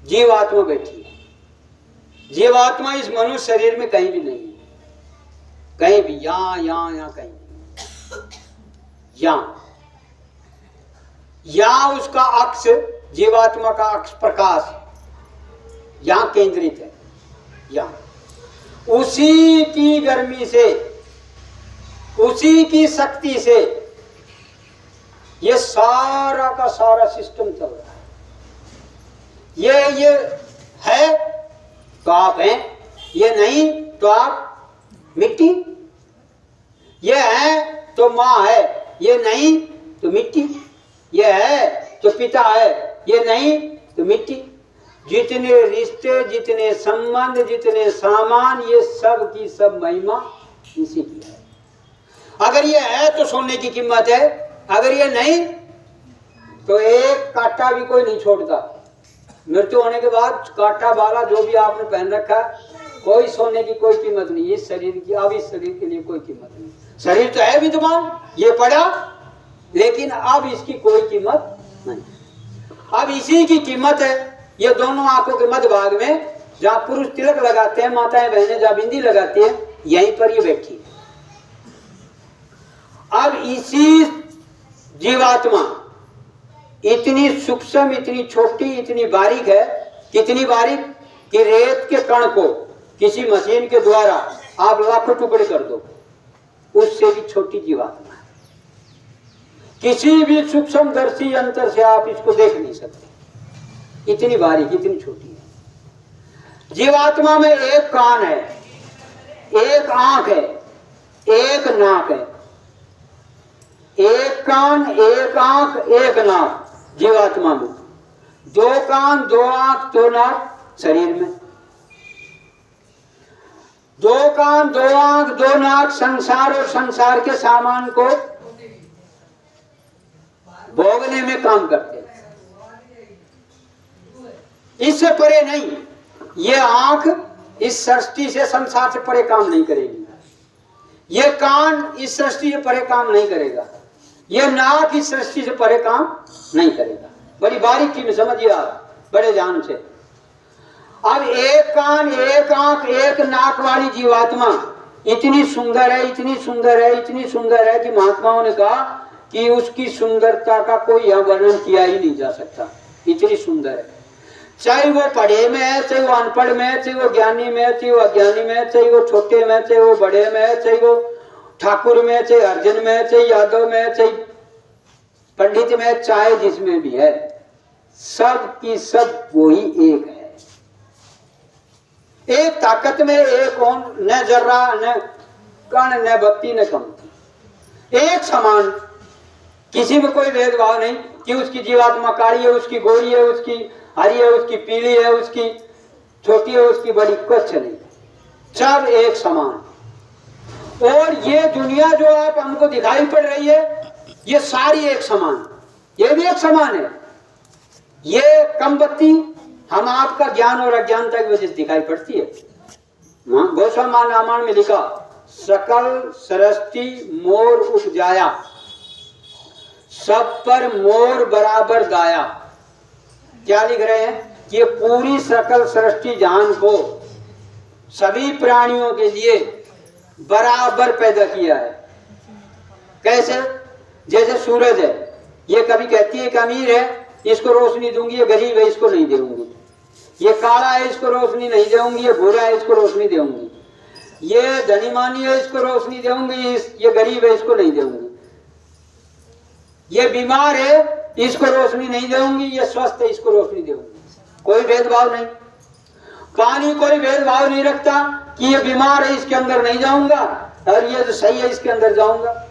जीवात्मा बैठी है। जीवात्मा इस मनुष्य शरीर में कहीं भी नहीं है, कहीं भी, यहाँ कहीं यहाँ उसका अक्ष, जीवात्मा का अक्ष प्रकाश यहाँ केंद्रित है। यहाँ उसी की गर्मी से, उसी की शक्ति से ये सारा का सारा सिस्टम चल रहा है। ये है तो आप हैं, ये नहीं तो आप मिट्टी। ये है तो माँ है, ये नहीं तो मिट्टी। ये है तो पिता है, ये नहीं तो मिट्टी। जितने रिश्ते, जितने संबंध, जितने सामान, ये सब की सब महिमा इसी की है। अगर ये है तो सोने की कीमत है, अगर ये नहीं तो एक कांटा भी कोई नहीं छोड़ता। मृत्यु होने के बाद कांटा वाला जो भी आपने पहन रखा है, कोई सोने की कोई कीमत नहीं। इस शरीर की, अब इस शरीर के लिए कोई कीमत नहीं। शरीर तो है विद्यमान, ये पड़ा, लेकिन अब इसकी कोई कीमत नहीं। अब इसी की कीमत है। ये दोनों आंखों के मध्य भाग में जहां पुरुष तिलक लगाते हैं, माताएं बहनें जहां बिंदी लगाती है, यहीं पर ये बैठी है। अब इसी जीवात्मा इतनी सूक्ष्म, इतनी छोटी, इतनी बारीक है, कितनी बारीक कि रेत के कण को किसी मशीन के द्वारा आप लाखों टुकड़े कर दो, उससे भी छोटी जीवात्मा है। किसी भी सूक्ष्म दर्शी यंत्र से आप इसको देख नहीं सकते, इतनी बारीक, इतनी छोटी है। जीवात्मा में एक कान है, एक आंख है, एक नाक है। एक कान, एक आंख, एक नाक जीवात्मा में। दो कान, दो आंख, दो नाक शरीर में। दो कान, दो आंख, दो नाक संसार और संसार के सामान को भोगने में काम करते हैं। इससे परे नहीं। ये आंख इस सृष्टि से, संसार से परे काम नहीं करेगी। ये कान इस सृष्टि से परे काम नहीं करेगा। ये नाक इस सृष्टि से परे काम नहीं करेगा। बड़ी बारीकी में समझिए आप, बड़े ध्यान से। अब एक कान, एक आंख, एक नाक वाली जीवात्मा इतनी सुंदर है, इतनी सुंदर है, इतनी सुंदर है कि महात्माओं ने कहा कि उसकी सुंदरता का कोई यहाँ वर्णन किया ही नहीं जा सकता। इतनी सुंदर है। चाहे वो पढ़े में है, चाहे वो अनपढ़ में है, चाहे वो ज्ञानी में है, चाहे वो अज्ञानी में है, चाहे वो छोटे में है, चाहे वो बड़े में है, चाहे वो ठाकुर में, चाहे अर्जुन में, चाहे यादव में, चाहे पंडित में, चाहे जिसमें भी है, सब की सब वही एक है। एक ताकत में, एक कौन, न जर्रा, न कण, न बत्ती, न कमती, एक समान। किसी में कोई भेदभाव नहीं कि उसकी जीवात्मा काली है, उसकी गोरी है, उसकी हरी है, उसकी पीली है, उसकी छोटी है, उसकी बड़ी, कुछ नहीं। सब एक समान। और ये दुनिया जो आप हमको दिखाई पड़ रही है, ये सारी एक समान, ये भी एक समान है। ये कम बत्ती हम आपका ज्ञान और अज्ञानता की वजह से दिखाई पड़ती है। गोस्वामी रामायण में लिखा, सकल सृष्टि मोर उपजाया, सब पर मोर बराबर गाया। क्या लिख रहे हैं? ये पूरी सकल सृष्टि जहान को सभी प्राणियों के लिए बराबर पैदा किया है। कैसे? जैसे सूरज है, ये कभी कहती है कि अमीर है, इसको रोशनी दूंगी, ये गरीब है, इसको नहीं दूंगी। ये काला है, इसको रोशनी नहीं दूंगी, ये भूरा है, इसको रोशनी दूंगी। ये धनीमानी है, इसको रोशनी दूंगी, ये गरीब है, इसको नहीं दूंगी। ये बीमार है, इसको रोशनी नहीं दूंगी, ये स्वस्थ है, इसको रोशनी दूंगी। कोई भेदभाव नहीं। पानी कोई भेदभाव नहीं रखता कि ये बीमार है, इसके अंदर नहीं जाऊंगा, और ये जो सही है इसके अंदर जाऊंगा।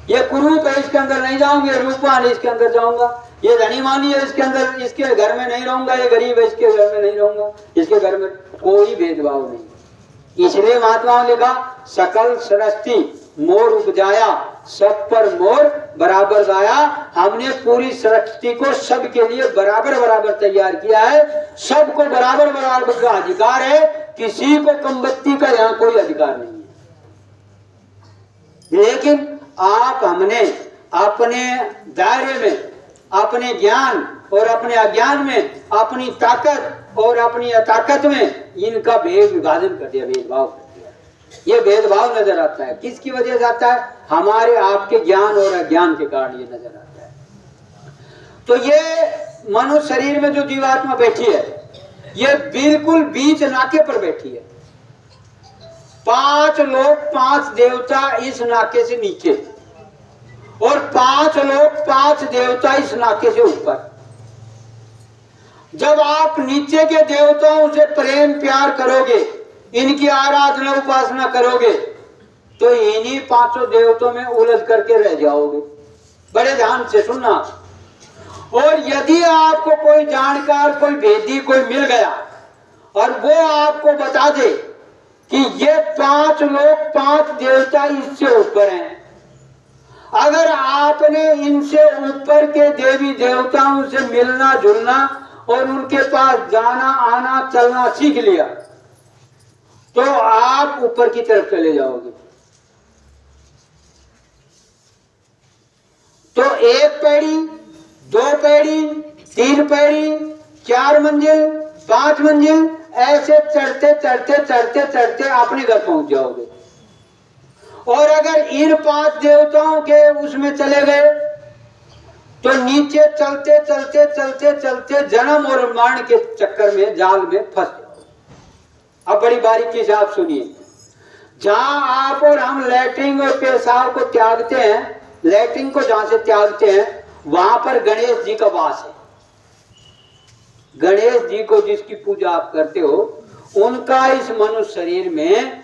ये कुरूप है, इसके अंदर नहीं जाऊंगा, रूपवान है, इसके अंदर जाऊंगा। ये धनीमानी है, इसके अंदर, इसके घर में नहीं रहूंगा। ये गरीब है, इसके घर में नहीं रहूंगा, इसके घर में। कोई भेदभाव नहीं। इसलिए महात्माओं ने कहा, सकल सृष्टि मोर उपजाया, सब पर मोर बराबर गाया। हमने पूरी सृष्टि को सबके लिए बराबर बराबर तैयार किया है। सबको बराबर बराबर का अधिकार है। किसी को कमबख्ती का यहाँ कोई अधिकार नहीं है। लेकिन आप, हमने अपने दायरे में, अपने ज्ञान और अपने अज्ञान में, अपनी ताकत और अपनी अताकत में इनका विभाजन कर दिया, भेदभाव कर दिया। ये भेदभाव नजर आता है। किसकी वजह से आता है? हमारे आपके ज्ञान और अज्ञान के कारण ये नजर आता है। तो ये मनुष्य शरीर में जो जीवात्मा बैठी है, ये बिल्कुल बीच नाके पर बैठी है। 5 लोग 5 देवता इस नाके से नीचे, और 5 लोग 5 देवता इस नाके से ऊपर। जब आप नीचे के देवताओं से प्रेम प्यार करोगे इनकी आराधना उपासना करोगे तो इन्हीं पांचों देवताओं में उलझ करके रह जाओगे। बड़े ध्यान से सुनना। और यदि आपको कोई जानकार, कोई भेदी कोई मिल गया और वो आपको बता दे कि ये 5 लोग 5 देवता इससे ऊपर हैं, अगर आपने इनसे ऊपर के देवी देवताओं से मिलना जुलना और उनके पास जाना आना चलना सीख लिया तो आप ऊपर की तरफ चले जाओगे। तो 1 पैड़ी, 2 पैड़ी, 3 पैड़ी, 4 मंजिल, 5 मंजिल, ऐसे चढ़ते चढ़ते चढ़ते चढ़ते अपने घर पहुंच जाओगे। और अगर इन 5 देवताओं के उसमें चले गए तो नीचे चलते चलते चलते चलते जन्म और मरण के चक्कर में, जाल में फंस जाओगे। अब बड़ी बारीकी से आप सुनिए। जहां आप और हम लैट्रिन और पेशाब को त्यागते हैं, लैट्रिन को जहां से त्यागते हैं वहां पर गणेश जी का वास है। गणेश जी को जिसकी पूजा आप करते हो उनका इस मनुष्य शरीर में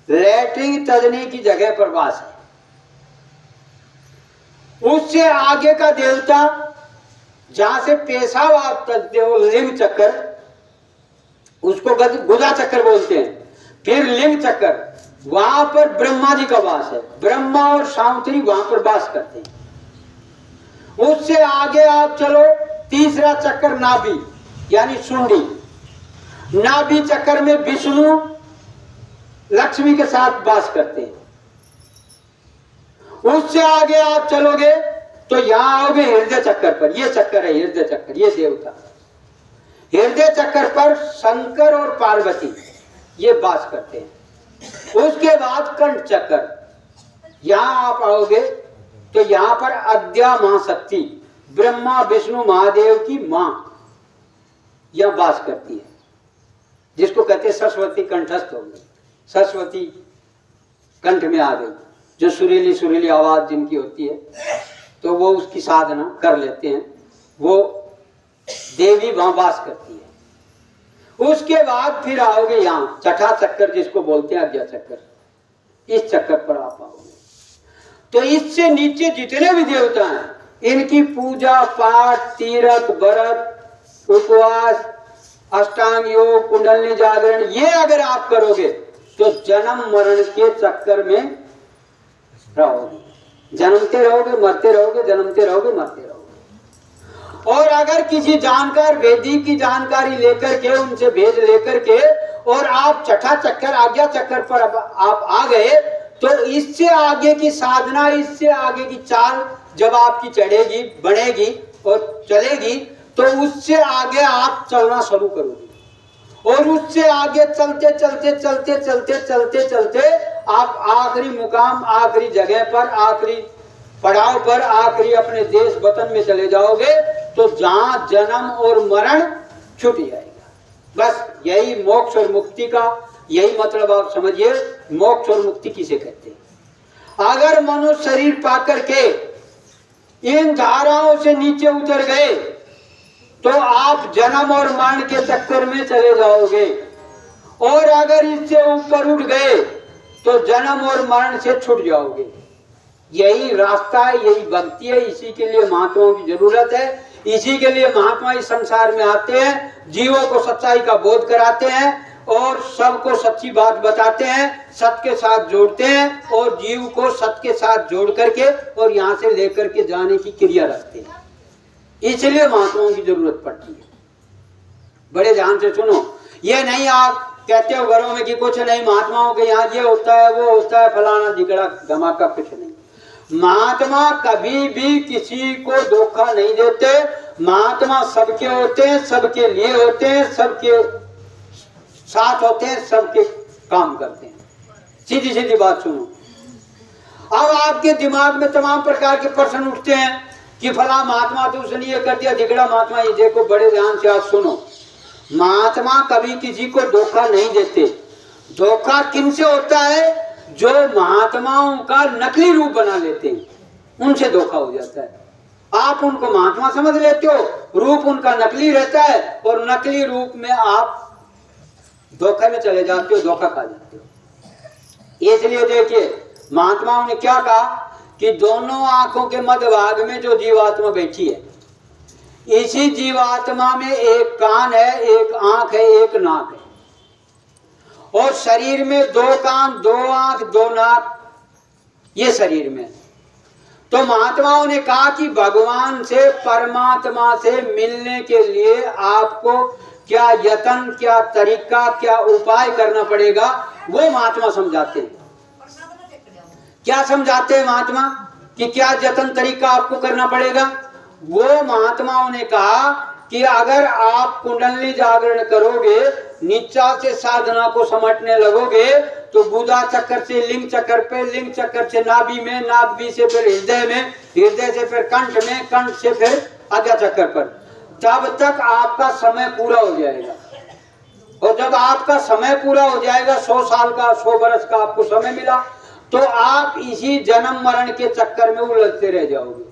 लैट्रिन तजने की जगह पर वास है। उससे आगे का देवता जहां से पेशाब आप तजते हो, लिंग चक्कर, उसको गुदा चक्कर बोलते हैं। फिर लिंग चक्कर, वहां पर ब्रह्मा जी का वास है। ब्रह्मा और सावित्री वहां पर वास करते हैं। उससे आगे आप चलो, तीसरा चक्कर नाभि यानी सुंडी। नाभि चक्कर में विष्णु लक्ष्मी के साथ वास करते हैं। उससे आगे आप चलोगे तो यहां आओगे हृदय चक्कर पर। यह चक्कर है हृदय चक्कर, ये देवता। हृदय चक्कर पर शंकर और पार्वती ये वास करते हैं। उसके बाद कंठ चक्कर, यहां आप आओगे तो यहां पर अद्या मां शक्ति, ब्रह्मा विष्णु महादेव की मां यह वास करती है, जिसको कहते हैं सरस्वती कंठस्थ हो गई। सरस्वती कंठ में आ गई, जो सुरीली सुरीली आवाज जिनकी होती है तो वो उसकी साधना कर लेते हैं, वो देवी वहां वास करती है। उसके बाद फिर आओगे यहाँ छठा चक्कर जिसको बोलते हैं अज्ञा चक्कर, इस चक्कर पर आप आओगे। तो इससे नीचे जितने भी देवता हैं इनकी पूजा पाठ, तीर्थ, व्रत, उपवास, अष्टांग योग, कुंडलनी जागरण ये अगर आप करोगे तो जन्म मरण के चक्कर में रहोगे। जन्मते रहोगे मरते रहोगे, जन्मते रहोगे मरते रहोगे। और अगर किसी जानकार वेदी की जानकारी लेकर के, उनसे भेद लेकर के और आप छठा चक्कर आज्ञा चक्कर पर आप आ गए तो इससे आगे की साधना, इससे आगे की चाल जब आपकी चढ़ेगी, बढ़ेगी और चलेगी तो उससे आगे आप चलना शुरू करोगे। और उससे आगे चलते चलते चलते चलते चलते चलते आप आखिरी मुकाम, आखिरी जगह पर, आखिरी पड़ाव पर, आखिरी अपने देश वतन में चले जाओगे तो जहां जन्म और मरण छूट जाएगा। बस यही मोक्ष और मुक्ति का यही मतलब आप समझिए। मोक्ष और मुक्ति किसे कहते हैं? अगर मनुष्य शरीर पाकर के इन धाराओं से नीचे उतर गए तो आप जन्म और मरण के चक्कर में चले जाओगे। और अगर इससे ऊपर उठ गए तो जन्म और मरण से छूट जाओगे। यही रास्ता है, यही भक्ति है। इसी के लिए महात्माओं की जरूरत है। इसी के लिए महात्मा इस संसार में आते हैं, जीवों को सच्चाई का बोध कराते हैं और सबको सच्ची बात बताते हैं, सत्य के साथ जोड़ते हैं और जीव को सत्य के साथ जोड़ करके और यहाँ से लेकर के जाने की क्रिया रखते हैं। इसलिए महात्माओं की जरूरत पड़ती है। बड़े ध्यान से सुनो। ये नहीं आप कहते हो घरों में कि कुछ नहीं, महात्माओं के यहाँ ये होता है वो होता है, फलाना झिगड़ा धमाका, कुछ नहीं। महात्मा कभी भी किसी को धोखा नहीं देते। महात्मा सबके होते हैं, सबके लिए होते हैं, सबके साथ होते हैं, सबके काम करते हैं। सीधी सीधी बात सुनो। अब आपके दिमाग में तमाम प्रकार के प्रश्न उठते हैं कि फला महात्मा तो उसने ये कर दिया, झिगड़ा महात्मा ये। देखो बड़े ध्यान से आप सुनो। महात्मा कभी किसी को धोखा नहीं देते। धोखा किनसे होता है? जो महात्माओं का नकली रूप बना लेते हैं, उनसे धोखा हो जाता है। आप उनको महात्मा समझ लेते हो, रूप उनका नकली रहता है और नकली रूप में आप धोखे में चले जाते हो, धोखा खा जाते हो। इसलिए देखिए महात्माओं ने क्या कहा कि दोनों आंखों के मध्य भाग में जो जीवात्मा बैठी है, इसी जीवात्मा में एक कान है, एक आंख है, एक नाक है, और शरीर में 2 कान, 2 आंख, 2 नाक, ये शरीर में। तो महात्माओं ने कहा कि भगवान से, परमात्मा से मिलने के लिए आपको क्या यत्न, क्या तरीका, क्या उपाय करना पड़ेगा, वो महात्मा समझाते हैं। क्या समझाते हैं महात्मा कि क्या यत्न तरीका आपको करना पड़ेगा? वो महात्माओं ने कहा कि अगर आप कुंडली जागरण करोगे, नीचा से साधना को समटने लगोगे, तो गुदा चक्कर से लिंग चक्कर पे, लिंग चक्कर से नाभि में, नाभि से फिर हृदय में, हृदय से फिर कंठ में, कंठ से फिर आज्ञा चक्कर पर, तब तक आपका समय पूरा हो जाएगा। और जब आपका समय पूरा हो जाएगा, 100 साल का, 100 वर्ष का आपको समय मिला, तो आप इसी जन्म मरण के चक्कर में उलझते रह जाओगे।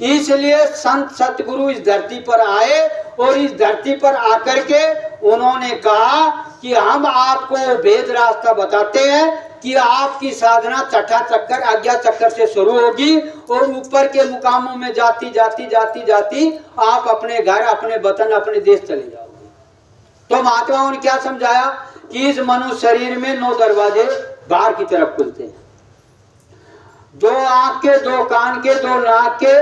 इसलिए संत सतगुरु इस धरती पर आए और इस धरती पर आकर के उन्होंने कहा कि हम आपको भेद रास्ता बताते हैं कि आपकी साधना छठा चक्कर, आज्ञा चक्कर से शुरू होगी और ऊपर के मुकामों में जाती जाती जाती जाती आप अपने घर, अपने वतन, अपने देश चले जाओगे। तो महात्माओं ने क्या समझाया कि इस मनुष्य शरीर में 9 दरवाजे बाहर की तरफ खुलते हैं, 2 आंख के, 2 कान के, 2 नाक के,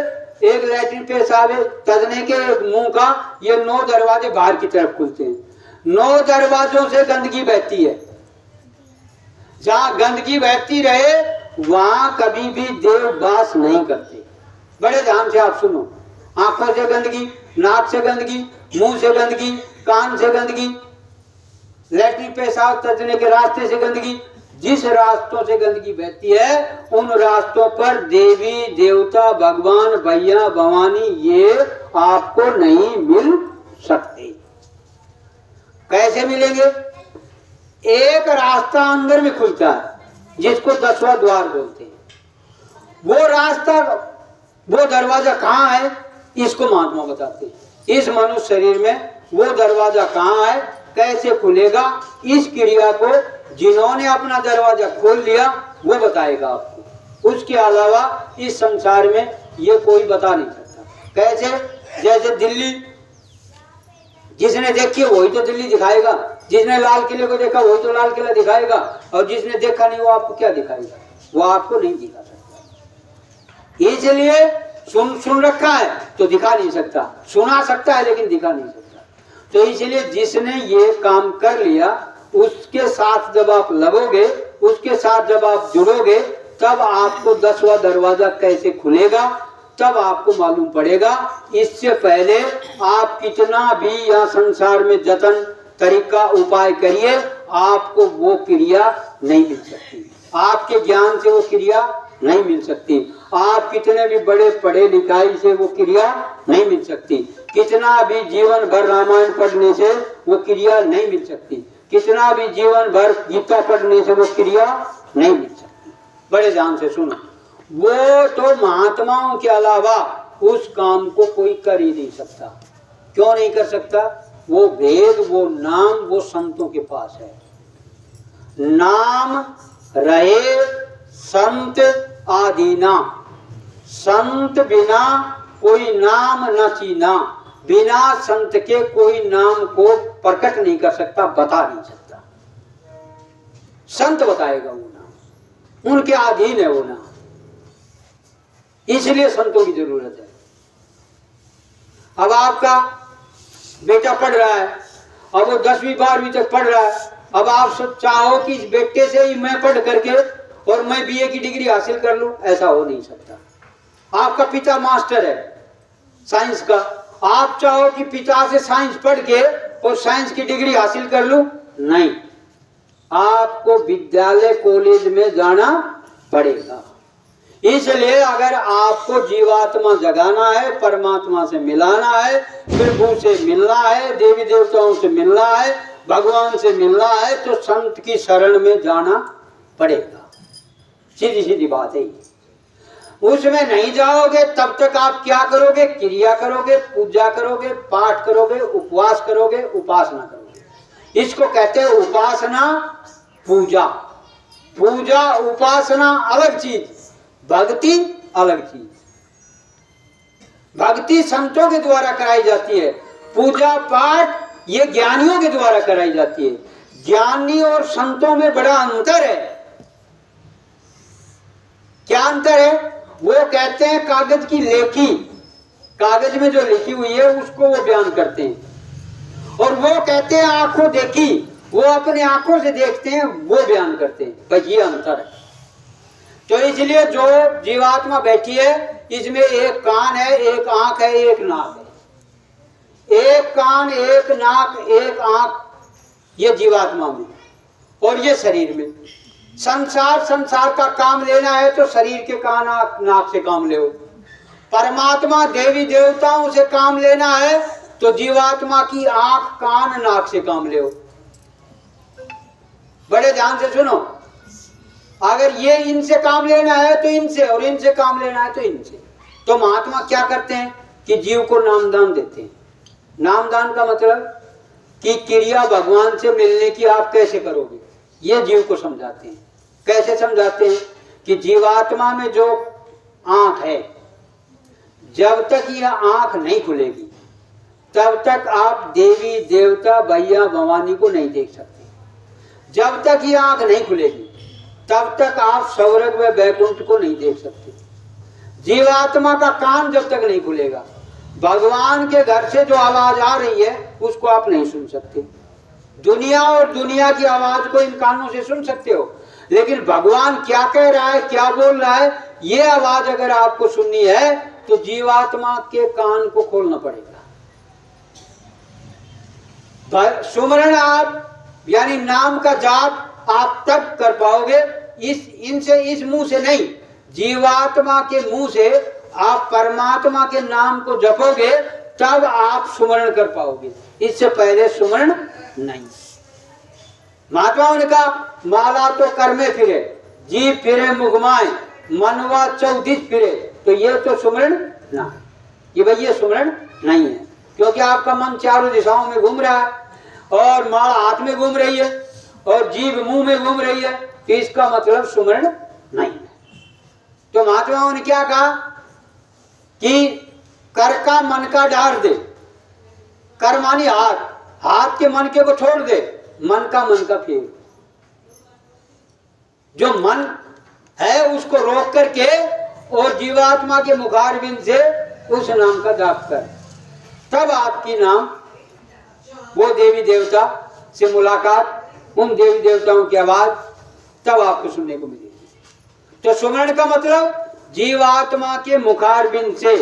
एक लैट्रिन पेशाब तजने के, एक मुंह का, ये 9 दरवाजे बाहर की तरफ खुलते हैं। 9 दरवाजों से गंदगी बहती है। जहां गंदगी बहती रहे वहां कभी भी देव वास नहीं करते। बड़े ध्यान से आप सुनो। आंखों से गंदगी, नाक से गंदगी, मुंह से गंदगी, कान से गंदगी, लैट्रिन पेशाब तजने के रास्ते से गंदगी, जिस रास्तों से गंदगी बहती है उन रास्तों पर देवी देवता, भगवान, भैया, भवानी ये आपको नहीं मिल सकते। कैसे मिलेंगे? एक रास्ता अंदर में खुलता है जिसको 10वां द्वार बोलते हैं। वो रास्ता, वो दरवाजा कहाँ है, इसको महात्मा बताते हैं। इस मनुष्य शरीर में वो दरवाजा कहाँ है, कैसे खुलेगा, इस क्रिया को जिन्होंने अपना दरवाजा खोल लिया वो बताएगा आपको। उसके अलावा इस संसार में ये कोई बता नहीं सकता। कैसे? जैसे दिल्ली जिसने देखी वही तो दिल्ली दिखाएगा, जिसने लाल किले को देखा वही तो लाल किला दिखाएगा, और जिसने देखा नहीं वो आपको क्या दिखाएगा? वो आपको नहीं दिखा सकता। इसलिए सुन रखा है तो दिखा नहीं सकता, सुना सकता है लेकिन दिखा नहीं सकता। तो इसलिए जिसने ये काम कर लिया उसके साथ जब आप लगोगे, उसके साथ जब आप जुड़ोगे, तब आपको 10वां दरवाजा कैसे खुलेगा तब आपको मालूम पड़ेगा। इससे पहले आप कितना भी यहाँ संसार में जतन, तरीका, उपाय करिए, आपको वो क्रिया नहीं मिल सकती। आपके ज्ञान से वो क्रिया नहीं मिल सकती। आप कितने भी बड़े पढ़े लिखाई से वो क्रिया नहीं मिल सकती। कितना भी जीवन भर रामायण पढ़ने से वो क्रिया नहीं मिल सकती। कितना भी जीवन भर गीता पढ़ने से वो क्रिया नहीं मिल सकती। बड़े ध्यान से सुनो। वो तो महात्माओं के अलावा उस काम को कोई कर ही नहीं सकता। क्यों नहीं कर सकता? वो भेद, वो नाम, वो संतों के पास है। नाम रहे संत आदीना, संत बिना कोई नाम न चीना, बिना संत के कोई नाम को प्रकट नहीं कर सकता, बता नहीं सकता। संत बताएगा वो नाम, उनके अधीन है वो नाम। इसलिए संतों की जरूरत है। अब आपका बेटा पढ़ रहा है, अब वो 10वीं 12वीं तक पढ़ रहा है। अब आप सब चाहो कि इस बेटे से ही मैं पढ़ करके और मैं बीए की डिग्री हासिल कर लूं, ऐसा हो नहीं सकता। आपका पिता मास्टर है साइंस का, आप चाहो कि पिता से साइंस पढ़ के और साइंस की डिग्री हासिल कर लूं, नहीं, आपको विद्यालय कॉलेज में जाना पड़ेगा। इसलिए अगर आपको जीवात्मा जगाना है, परमात्मा से मिलाना है, प्रभु से मिलना है, देवी देवताओं से मिलना है, भगवान से मिलना है, तो संत की शरण में जाना पड़ेगा। सीधी सीधी बात है। उसमें नहीं जाओगे तब तक आप क्या करोगे? क्रिया करोगे, पूजा करोगे, पाठ करोगे, उपवास करोगे, उपासना करोगे। इसको कहते हैं उपासना पूजा। पूजा उपासना अलग चीज, भक्ति अलग चीज। भक्ति संतों के द्वारा कराई जाती है, पूजा पाठ ये ज्ञानियों के द्वारा कराई जाती है। ज्ञानी और संतों में बड़ा अंतर है। क्या अंतर है? वो कहते हैं कागज की लेखी, कागज में जो लिखी हुई है उसको वो बयान करते हैं, और वो कहते हैं आंखों देखी, वो अपने आंखों से देखते हैं, वो बयान करते हैं। बस ये अंतर है। तो इसलिए जो जीवात्मा बैठी है इसमें एक कान है, एक आंख है, एक नाक है। एक कान, एक नाक, एक आंख, ये जीवात्मा में और ये शरीर में। संसार का काम लेना है तो शरीर के कान नाक से काम ले। परमात्मा देवी देवताओं से काम लेना है तो जीवात्मा की आंख कान नाक से काम ले। बड़े ध्यान से सुनो, अगर ये इनसे काम लेना है तो इनसे, और इनसे काम लेना है तो इनसे। तो महात्मा क्या करते हैं कि जीव को नामदान देते हैं। नामदान का मतलब कि क्रिया भगवान से मिलने की आप कैसे करोगे, ये जीव को समझाते हैं। कैसे समझाते हैं कि जीवात्मा में जो आंख है, जब तक यह आंख नहीं खुलेगी तब तक आप देवी देवता भैया भवानी को नहीं देख सकते। जब तक ये आंख नहीं खुलेगी तब तक आप स्वर्ग व वैकुंठ को नहीं देख सकते। जीवात्मा का कान जब तक नहीं खुलेगा भगवान के घर से जो आवाज आ रही है उसको आप नहीं सुन सकते। दुनिया और दुनिया की आवाज को इन कानों से सुन सकते हो, लेकिन भगवान क्या कह रहा है, क्या बोल रहा है, ये आवाज अगर आपको सुननी है तो जीवात्मा के कान को खोलना पड़ेगा। सुमरण आप यानी नाम का जाप आप तब कर पाओगे इस मुंह से नहीं, जीवात्मा के मुंह से आप परमात्मा के नाम को जपोगे तब आप सुमरण कर पाओगे, इससे पहले सुमरण नहीं। महात्माओं ने कहा माला तो कर में फिरे, जीव फिरे मुगमाए, मनवा चौदिश फिरे, तो ये तो सुमरण ना, ये भाई ये सुमरण नहीं है, क्योंकि आपका मन चारों दिशाओं में घूम रहा है और माला हाथ में घूम रही है और जीभ मुंह में घूम रही है, तो इसका मतलब सुमरण नहीं है। तो महात्माओं ने क्या कहा कि कर का मन का डार दे, कर मानी हाथ, हाथ के मन के को छोड़ दे, मन का फेर। जो मन है उसको रोक करके और जीवात्मा के मुखारबिंद से उस नाम का जाप कर, तब आपकी नाम वो देवी देवता से मुलाकात, उन देवी देवताओं की आवाज तब आपको सुनने को मिलेगी। तो सुमरण का मतलब जीवात्मा के मुखारबिंद से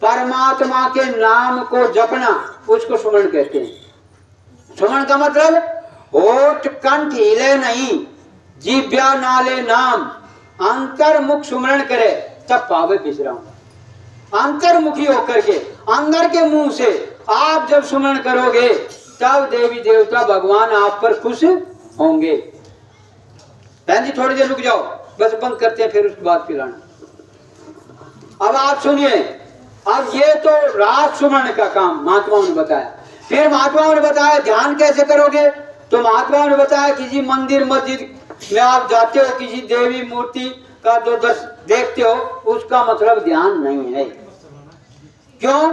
परमात्मा के नाम को जपना, उसको सुमरण कहते हैं। सुमरण का मतलब होठ कंठ हिले नहीं, जीव्या नाले नाम, अंतर्मुख सुमरण करे तब पावे विश्राम। अंतर्मुखी होकर के अंदर के मुंह से आप जब सुमरण करोगे तब देवी देवता भगवान आप पर खुश होंगे। बहन जी थोड़ी देर रुक जाओ, बस बंद करते हैं, फिर उसके बाद पिलाना। अब आप सुनिए, अब ये तो रात सुमरण का काम महात्माओं ने बताया। फिर महात्माओं ने बताया ध्यान कैसे करोगे, तो महात्माओं ने बताया किसी मंदिर मस्जिद में आप जाते हो, किसी देवी मूर्ति का जो देखते हो, उसका मतलब ध्यान नहीं है। क्यों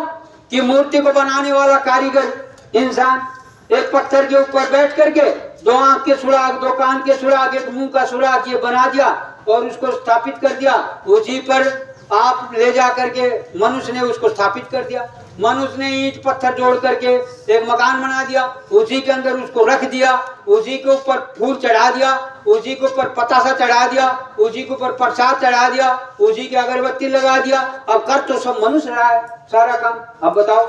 कि मूर्ति को बनाने वाला कारीगर इंसान एक पत्थर के ऊपर बैठ करके दो आंख के सुराग, दो कान के सुराग, एक मुंह का सुराग ये बना दिया और उसको स्थापित कर दिया। उसी पर आप ले जा करके मनुष्य ने उसको स्थापित कर दिया। मनुष्य ने ईंट पत्थर जोड़ करके एक मकान बना दिया, उसी के अंदर उसको रख दिया, उसी के ऊपर फूल चढ़ा दिया, उसी के ऊपर पतासा चढ़ा दिया, उसी के ऊपर प्रसाद चढ़ा दिया, उसी की अगरबत्ती लगा दिया। अब कर तो सब मनुष्य रहा है सारा काम। अब बताओ,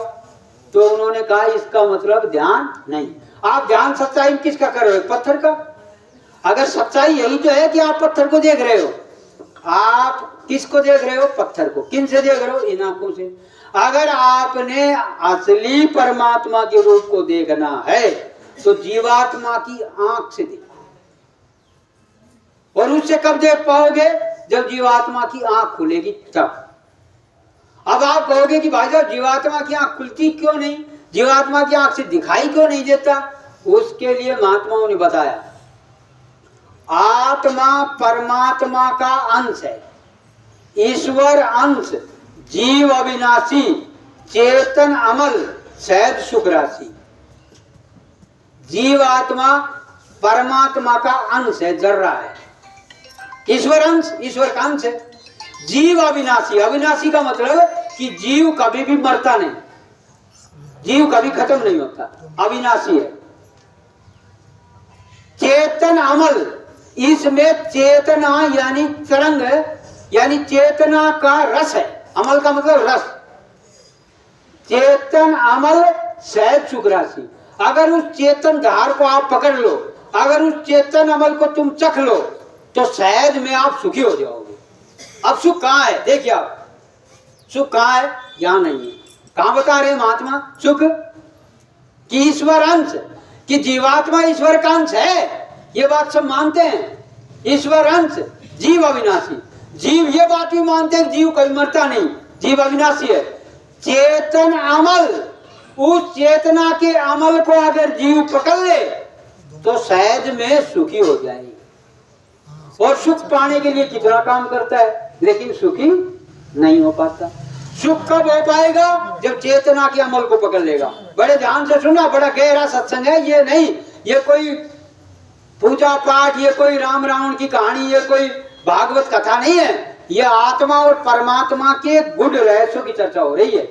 तो उन्होंने कहा इसका मतलब ध्यान नहीं। आप ध्यान सच्चाई किसका कर रहे हो? पत्थर का। अगर सच्चाई यही तो है कि आप पत्थर को देख रहे हो, आप किसको देख रहे हो? पत्थर को। किन से देख रहे हो? इन आंखों से। अगर आपने असली परमात्मा के रूप को देखना है तो जीवात्मा की आंख से देखो, और उससे कब देख पाओगे? जब जीवात्मा की आंख खुलेगी तब। अब आप कहोगे कि भाई साहब जीवात्मा की आंख खुलती क्यों नहीं, जीवात्मा की आंख से दिखाई क्यों नहीं देता? उसके लिए महात्माओं ने बताया आत्मा परमात्मा का अंश है, ईश्वर अंश, जीव अविनाशी, चेतन अमल, सहज सुख राशि। जीव आत्मा परमात्मा का अंश है, जर्रा है। ईश्वर अंश ईश्वर का अंश है। जीव अविनाशी, अविनाशी का मतलब कि जीव कभी भी मरता नहीं, जीव कभी खत्म नहीं होता, अविनाशी है। चेतन अमल, इसमें चेतना यानी तरंग है, यानी चेतना का रस है। अमल का मतलब रस। चेतन अमल सहज सुख राशि। अगर उस चेतन धार को आप पकड़ लो, अगर उस चेतन अमल को तुम चख लो तो सहज में आप सुखी हो जाओगे। अब सुख कहाँ है? देखिए आप, सुख कहाँ है? यहाँ नहीं है। कहाँ बता रहे महात्मा? सुख कि ईश्वर अंश, कि जीवात्मा ईश्वर का अंश है, ये बात सब मानते हैं। ईश्वर अंश, जीव अविनाशी। जीव ये बात भी मानते हैं, जीव कभी मरता नहीं, जीव अविनाशी है। चेतन अमल, उस चेतना के अमल को अगर जीव पकड़ ले तो सहज में सुखी हो जाएगी। और सुख पाने के लिए कितना काम करता है, लेकिन सुखी नहीं हो पाता। सुख कब हो पाएगा? जब चेतना के अमल को पकड़ लेगा। बड़े ध्यान से सुना, बड़ा गहरा सत्संग है ये। नहीं ये कोई पूजा पाठ, ये कोई राम रावण की कहानी, ये कोई भागवत कथा नहीं है। ये आत्मा और परमात्मा के गुण रहस्यों की चर्चा हो रही है।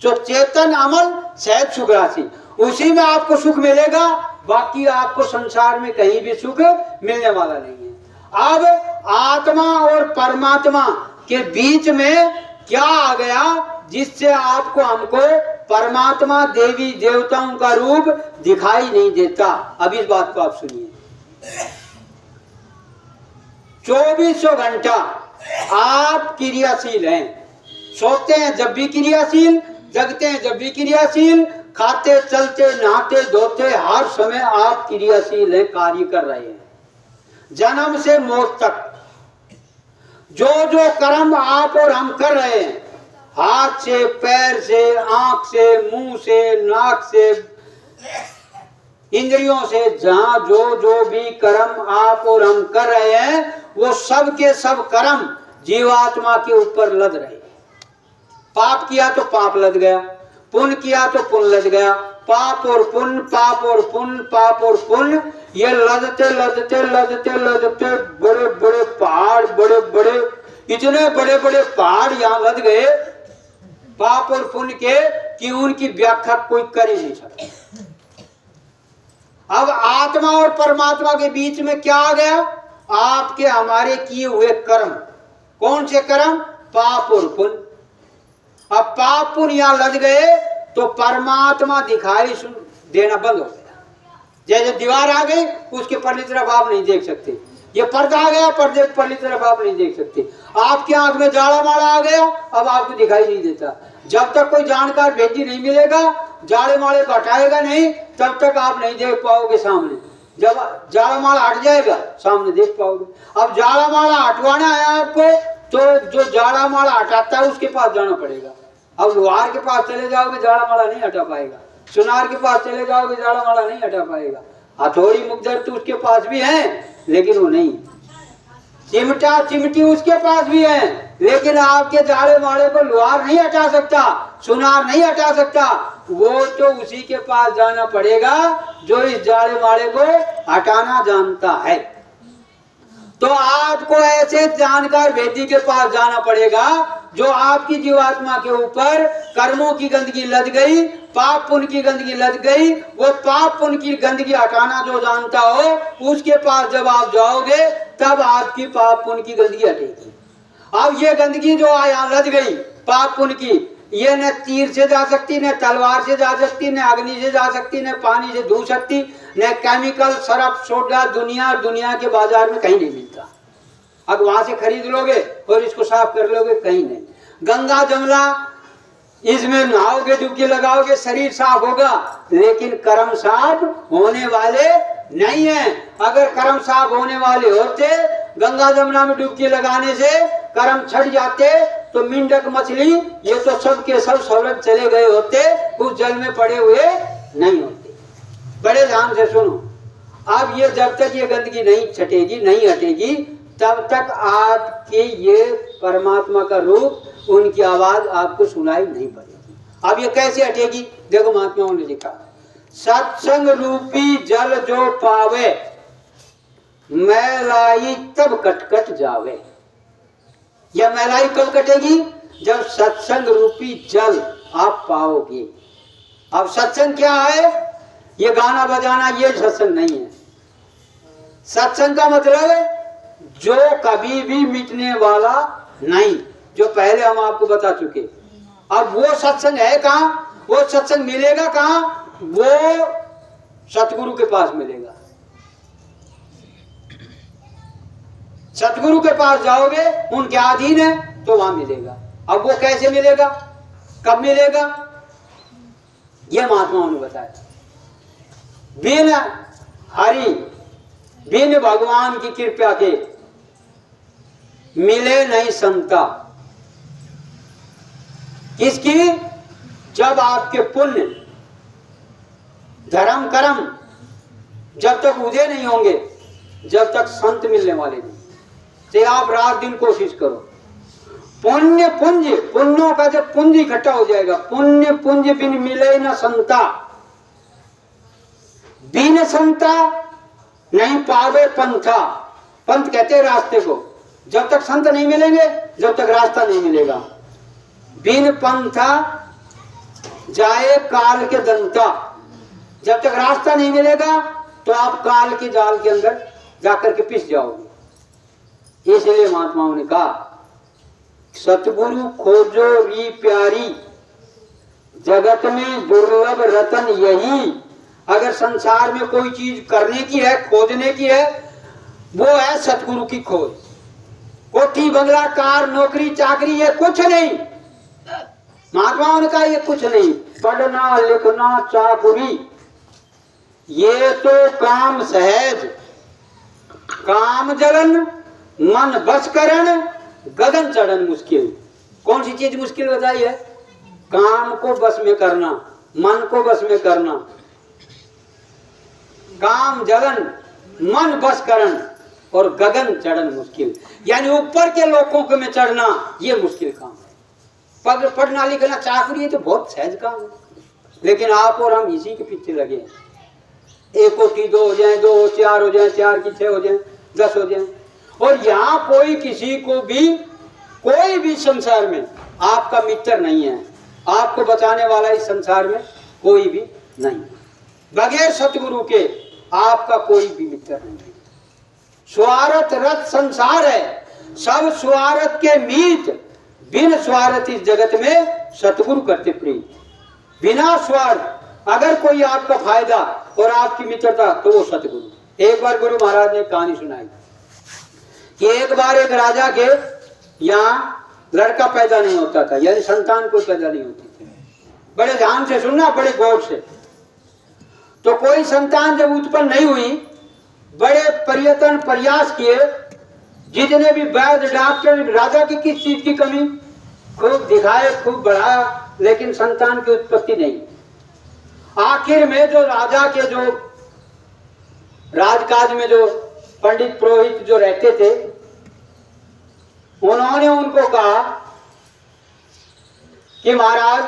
जो चेतन अमल सहज सुख राशि, उसी में आपको सुख मिलेगा, बाकी आपको संसार में कहीं भी सुख मिलने वाला नहीं है। अब आत्मा और परमात्मा के बीच में क्या आ गया जिससे आपको हमको परमात्मा देवी देवताओं का रूप दिखाई नहीं देता? अब इस बात को आप सुनिए। 24 घंटा आप क्रियाशील हैं। सोते हैं जब भी क्रियाशील, जगते हैं जब भी क्रियाशील, खाते चलते नहाते धोते हर समय आप क्रियाशील हैं, कार्य कर रहे हैं। जन्म से मौत तक जो जो कर्म आप और हम कर रहे हैं, हाथ से, पैर से, आंख से, मुंह से, नाक से, इंद्रियों से, जहां जो जो भी कर्म आप और हम कर रहे हैं, वो सब के सब कर्म जीवात्मा के ऊपर लद रहे हैं। पाप किया तो पाप लद गया, पुण्य किया तो पुण्य लद गया। पाप और पुण्य, पाप और पुण्य, पाप और पुण्य, ये लदते लदते लदते लदते बड़े बड़े पहाड़, बड़े बड़े, इतने बड़े बड़े पहाड़ यहाँ लद गए पाप और पुण्य के कि उनकी व्याख्या कोई कर ही नहीं सकता। अब आत्मा और परमात्मा के बीच में क्या आ गया? आपके हमारे किए हुए कर्म। कौन से कर्म? पाप और पुण्य। अब पाप पुण्य यहाँ लद गए तो परमात्मा दिखाई देना बंद हो गया। जैसे दीवार आ गई, उसके परली तरफ आप नहीं देख सकते। ये पर्दा आ गया, पर्दे की परली तरफ आप नहीं देख सकते। आपकी आंख में जाड़ा माड़ा आ गया, अब आपको दिखाई नहीं देता। जब तक कोई जानकार व्यक्ति नहीं मिलेगा, जाड़े माड़े को हटाएगा नहीं, तब तक आप नहीं देख पाओगे सामने। जब जाड़ा माड़ा हट जाएगा, सामने देख पाओगे। अब जाड़ा माड़ा हटवाना है आपको, तो जो जाड़ा माड़ा हटाता है उसके पास जाना पड़ेगा। अब लोहार के पास चले जाओगे, जाड़ा माड़ा नहीं हटा पाएगा। सुनार के पास चले जाओगे, जाड़ा माड़ा नहीं हटा पाएगा। हथौड़ी मुकदर तो उसके पास भी है, लेकिन वो नहीं। चिमटा चिमटी उसके पास भी है, लेकिन आपके जाड़े माड़े को लोहार नहीं हटा सकता, सुनार नहीं हटा सकता। वो तो उसी के पास जाना पड़ेगा जो इस जाड़े माड़े को हटाना जानता है। तो आपको ऐसे जानकार व्यक्ति के पास जाना पड़ेगा जो आपकी जीवात्मा के ऊपर कर्मों की गंदगी लद गई, पाप पुण्य की गंदगी लद गई, वो पाप पुण्य की गंदगी हटाना जो जानता हो, उसके पास जब आप जाओगे तब आपकी पाप पुण्य की गंदगी हटेगी। अब ये गंदगी जो यहाँ लद गई पाप पुण्य की, ये न तीर से जा सकती, न तलवार से जा सकती, न अग्नि से जा सकती, न पानी से धो सकती, न केमिकल सरफ सोडा दुनिया के बाजार में कहीं नहीं मिलता। अब वहां से खरीद लोगे और इसको साफ कर लोगे, कहीं नहीं। गंगा जमुना, इसमें नहाओगे, डुबकी लगाओगे, शरीर साफ होगा, लेकिन कर्म साफ होने वाले नहीं है। अगर कर्म साफ होने वाले होते, गंगा जमुना में डुबकी लगाने से कर्म छट जाते, तो मिंडक मछली ये तो सब के सब सौरभ चले गए होते, उस जल में पड़े हुए नहीं होते। बड़े ध्यान से सुनो। अब ये जब तक ये गंदगी नहीं छटेगी, नहीं हटेगी, तब तक आपके ये परमात्मा का रूप, उनकी आवाज आपको सुनाई नहीं पड़ेगी। अब ये कैसे हटेगी? देखो महात्माओं ने लिखा, सत्संग रूपी जल जो पावे, मैलाई तब कटकट जावे। यह मैलाई कब कटेगी? जब सत्संग रूपी जल आप पाओगे। अब सत्संग क्या है? ये गाना बजाना ये सत्संग नहीं है। सत्संग का मतलब जो कभी भी मिटने वाला नहीं, जो पहले हम आपको बता चुके। अब वो सत्संग है कहाँ? वो सत्संग मिलेगा कहाँ? वो सतगुरु के पास मिलेगा। सतगुरु के पास जाओगे, उनके अधीन है तो वहां मिलेगा। अब वो कैसे मिलेगा, कब मिलेगा? ये महात्माओं ने बताया। बिन हरि, बिन भगवान की कृपा के मिले नहीं समता। किसकी? जब आपके पुण्य धर्म कर्म जब तक उदय नहीं होंगे, जब तक संत मिलने वाले नहीं। तो आप रात दिन कोशिश करो। पुण्य पुंज, पुण्यों का जब पुंज इकट्ठा हो जाएगा, पुण्य पुंज बिन मिले न संता, बिन संता नहीं पावे पंथा। पंथ कहते हैं रास्ते को। जब तक संत नहीं मिलेंगे, जब तक रास्ता नहीं मिलेगा। बिन पंथा जाए काल के दंता। जब तक रास्ता नहीं मिलेगा तो आप काल के जाल के अंदर जाकर के पिस जाओगे। इसलिए महात्माओं ने कहा, सतगुरु खोजो री प्यारी, जगत में दुर्लभ रतन यही। अगर संसार में कोई चीज करने की है, खोजने की है, वो है सतगुरु की खोज। कोठी बंगला कार नौकरी चाकरी ये कुछ नहीं। महात्माओं ने कहा ये कुछ नहीं। पढ़ना लिखना चाकुरी ये तो काम सहज, काम जलन मन बस करण, गगन चढ़न मुश्किल। कौन सी चीज मुश्किल बताई है? काम को बस में करना, मन को बस में करना। काम जलन मन बस करण और गगन चढ़न मुश्किल, यानी ऊपर के लोगों के में चढ़ना ये मुश्किल काम है। पढ़ना लिखना चाकरी तो बहुत सहज काम है, लेकिन आप और हम इसी के पीछे लगे हैं। एक कोठी 2 हो जाए, 2 4 हो जाए, 4 की 6 हो जाए, 10 हो जाए। और यहाँ कोई किसी को भी, कोई भी संसार में आपका मित्र नहीं है। आपको बचाने वाला इस संसार में कोई भी नहीं। बगैर सतगुरु के आपका कोई भी मित्र नहीं है। स्वार्थ रत संसार है, सब स्वार्थ के मीत, बिन स्वार्थ इस जगत में सतगुरु करते प्रीत। बिना स्वार्थ अगर कोई आपका फायदा और आपकी मित्रता तो वो सतगुरु। एक बार गुरु महाराज ने कहानी सुनाई कि एक बार एक राजा के यहाँ लड़का पैदा नहीं होता था, यानी संतान कोई पैदा नहीं होती थी। बड़े ध्यान से सुनना, बड़े गौर से। तो कोई संतान जब उत्पन्न नहीं हुई, बड़े प्रयत्न प्रयास किए, जितने भी वैद्य डॉक्टर, राजा की किस चीज की कमी, खूब दिखाए, खूब बढ़ाया, लेकिन संतान की उत्पत्ति नहीं। आखिर में जो राजा के जो राजकाज में जो पंडित पुरोहित जो रहते थे, उन्होंने उनको कहा कि महाराज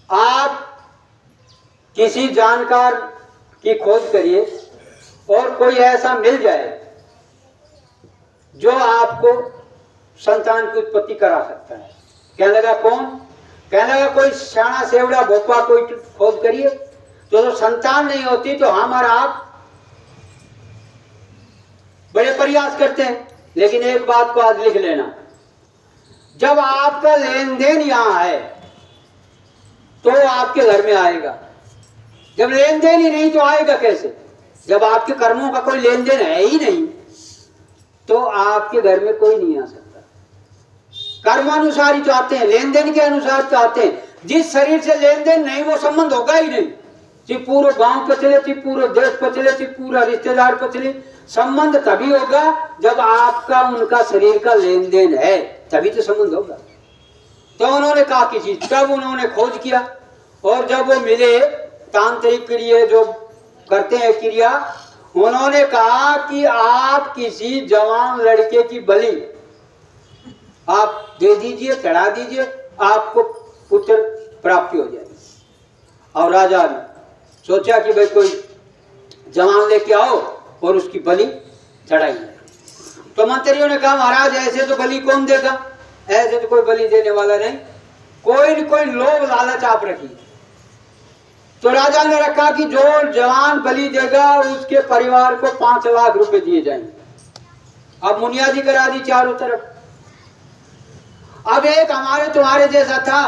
आप किसी जानकार की खोज करिए और कोई ऐसा मिल जाए जो आपको संतान की उत्पत्ति करा सकता है। कहने लगा कौन? कहने लगा कोई सियाना सेवड़ा भोपा कोई खोज करिए। तो संतान नहीं होती तो हम और आप बड़े प्रयास करते हैं, लेकिन एक बात को आज लिख लेना, जब आपका लेन देन यहां है तो आपके घर में आएगा। जब लेन देन ही नहीं तो आएगा कैसे? जब आपके कर्मों का कोई लेन देन है ही नहीं तो आपके घर में कोई नहीं आ सकता। कर्म अनुसार ही तो आते हैं, लेन देन के अनुसार तो आते हैं। जिस शरीर से लेन देन नहीं वो संबंध होगा ही नहीं। चाहे पूरे गांव पर चले, चाहे पूरे देश पर चले, चाहे पूरा रिश्तेदार पर चले, संबंध तभी होगा जब आपका उनका शरीर का लेन देन है, तभी तो संबंध होगा। तो उन्होंने कहा किसी, तब उन्होंने खोज किया और जब वो मिले तांत्रिक क्रिया जो करते हैं क्रिया, उन्होंने कहा कि आप किसी जवान लड़के की बलि आप दे दीजिए, चढ़ा दीजिए, आपको पुत्र प्राप्ति हो जाएगी। और राजा ने सोचा कि भाई कोई जवान लेके आओ और उसकी बलि चढ़ाइए। तो मंत्रियों ने कहा महाराज ऐसे तो बलि कौन देगा, ऐसे तो कोई बलि देने वाला नहीं, कोई न कोई लोभ लालच आप रखिए। तो राजा ने रखा कि जो जवान बलि देगा उसके परिवार को 5 लाख रुपए दिए जाएंगे। अब मुनियादी करा दी चारों तरफ। अब एक हमारे तुम्हारे जैसा था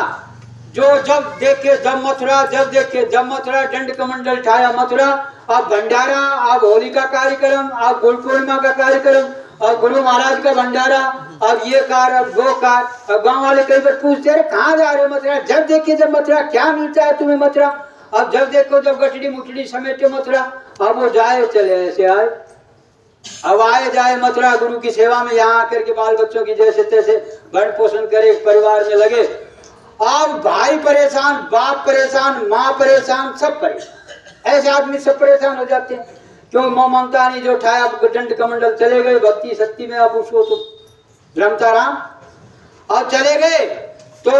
जो जब देखे जब मथुरा, जब देखे जब मथुरा, दंड कमंडल ठाया मथुरा। अब भंडारा, अब होली का कार्यक्रम, अब गुरु पूर्णिमा का कार्यक्रम, अब गुरु महाराज का भंडारा, अब ये कार, अब वो कार। अब गांव वाले कई बार पूछते रहे कहाँ जा रहे हो मथुरा, जब देखिए जब मथुरा, क्या मिलता है तुम्हें मथुरा। अब जब देखो जब गठड़ी मुठड़ी समेटे मथुरा। अब वो जाए चले ऐसे आए, अब आए जाए मथुरा गुरु की सेवा में, यहाँ आकर के बाल बच्चों की जैसे तैसे भरण पोषण करे, परिवार में लगे। अब भाई परेशान, बाप परेशान, माँ परेशान, सब परेशान। ऐसे आदमी सब परेशान हो जाते हैं। क्यों मोह ममता नहीं जो उठाया, अब दंड कमंडल चले गए भक्ति शक्ति में, अब उसको तो रमता राम। अब चले गए तो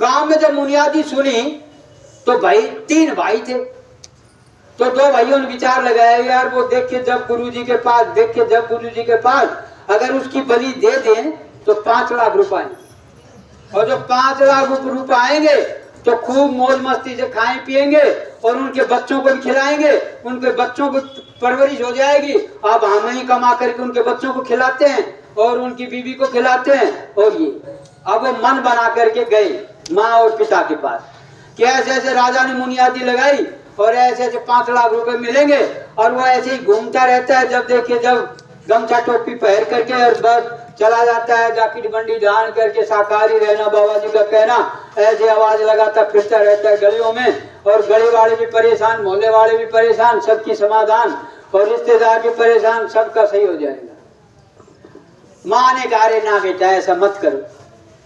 गांव में जब मुनियादी सुनी तो भाई 3 भाई थे, तो 2 भाइयों ने विचार लगाया यार वो देख के जब गुरुजी के पास, देख के जब गुरुजी के पास अगर उसकी बलि दे दें तो 5 लाख रुपए, और जो 5 लाख रुपए आएंगे तो खूब मौज मस्ती से खाएं पिएंगे और उनके बच्चों को भी खिलाएंगे, उनके बच्चों को परवरिश हो जाएगी। अब हम ही कमा करके उनके बच्चों को खिलाते हैं और उनकी बीवी को खिलाते हैं। और ये अब वो मन बना करके गए माँ और पिता के पास कि ऐसे ऐसे राजा ने मुनियादी लगाई और ऐसे ऐसे 5 लाख रुपए मिलेंगे। और वो ऐसे ही घूमता रहता है, जब देखिए जब गमछा टोपी पहन करके और बस चला जाता है, जाकिट बंडी धारण करके, शाकाहारी रहना बाबा जी का कहना, ऐसे आवाज लगाता फिरता रहता है गलियों में। और गली वाले भी परेशान, मोहल्ले वाले भी परेशान, सबकी समाधान, और रिश्तेदार भी परेशान, सबका सही हो जाएगा। माँ ने कहा रे ना बेटा ऐसा मत करो,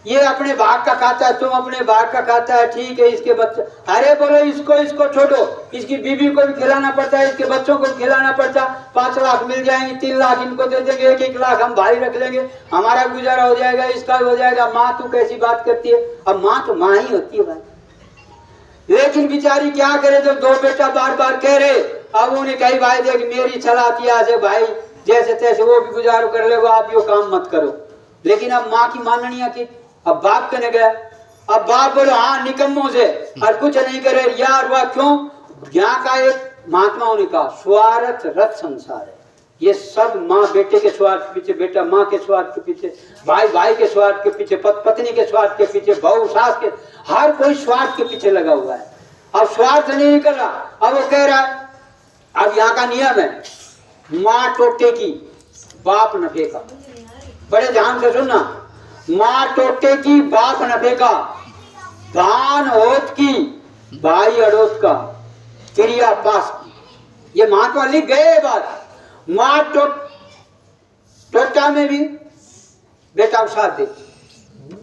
ये अपने भाग का खाता है, तुम अपने भाग का खाता है, ठीक है। इसके बच्चे, अरे बोलो इसको छोड़ो, इसकी बीवी को भी खिलाना पड़ता है, इसके बच्चों को भी खिलाना पड़ता। 5 लाख मिल जाएंगे, 3 लाख इनको दे देंगे, 1 लाख हम भाई रख लेंगे, हमारा गुजारा हो जाएगा, इसका हो जाएगा। माँ तू कैसी बात करती है। अब माँ तो माँ ही होती है भाई, लेकिन बेचारी क्या करे जब 2 बेटा बार बार कह रहे। अब उन्हें कही भाई देख मेरी चलातिया से भाई जैसे तैसे वो भी गुजारो कर ले, आप यो काम मत करो। लेकिन अब माँ की माननीय की, अब बाप कहने गया, अब बाप बोलो हाँ निकम्मों से और कुछ नहीं करे यार। वह क्यों, यहाँ का एक महात्माओं ने कहा स्वार्थ रथ संसार है। ये सब माँ बेटे के स्वार्थ के पीछे, बेटा माँ के स्वार्थ के पीछे, भाई भाई के स्वार्थ के पीछे, पत्नी के स्वार्थ के पीछे, बहू सास के, हर कोई स्वार्थ के पीछे लगा हुआ है। अब स्वार्थ नहीं निकल रहा। अब वो कह रहा है अब यहाँ का नियम है माँ टोटे की बाप नफे का। बड़े ध्यान से सुनना, माँ टोटे की बाप नफे का, धान होत की भाई अड़ोत का, क्रिया पास की। ये महात्मा लिख गए बात। माँ टोटा में भी बेटा साथ दे,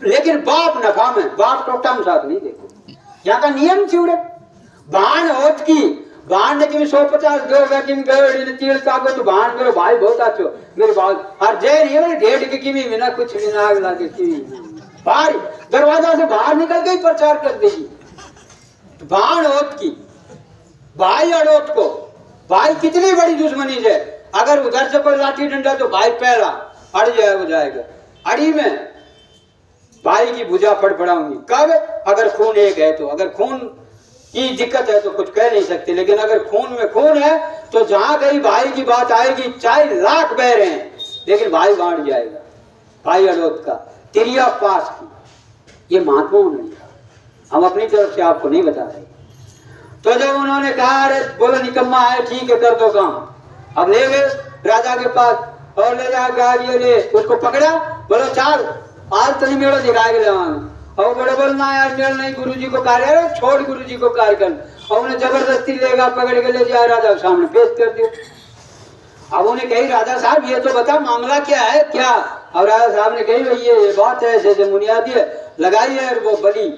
लेकिन बाप नफा में, बाप टोटा में साथ नहीं देते। यहाँ का नियम चिवड़े। भान होत की, भान की 150 तीर कागो तो भान मेरे भाई बहुत अच्छो मेरे भाई और जय नहीं मेरे ढेड़ की भी बिना कुछ भी ना आग लागे की बाहर दरवाजा से बाहर निकल गई प्रचार कर देगी। भान होत की भाई अड़ोत को, भाई कितनी बड़ी दुश्मनी है। अगर उधर से कोई लाठी डंडा तो भाई पहला अड़ जाएगा। अड़ी में भाई की भुजा फड़फड़ाऊंगी। कब, अगर खून एक है तो। अगर खून की दिक्कत है तो कुछ कह नहीं सकते, लेकिन अगर खून में खून है तो जहां गई भाई की बात आएगी, चाहे लाख बह रहे हैं लेकिन भाई बांट जाएगा। भाई अड़ोत का, तिरिया पास की, ये महात्माओं ने लिखा, हम अपनी तरफ से आपको नहीं बता रहे। तो जब उन्होंने कहा अरे बोलो निकम्मा है, ठीक है कर दो काम। अब ले गए राजा के पास और ले जाकर ले उसको पकड़ा, बोलो चाल आज तो नहीं मेरा दिखाएगा जवान। और बड़े बोलना यार मेरा नहीं, गुरुजी को कार्य छोड़, गुरुजी को कार्य कर। और उन्हें जबरदस्ती लेगा, पकड़ के ले जाए राजा के सामने पेश कर दिया। अब उन्हें कही राजा साहब ये तो बता मामला क्या है क्या। और राजा साहब ने कही ये बात है, ऐसे मुनियादी लगाई है वो बलि।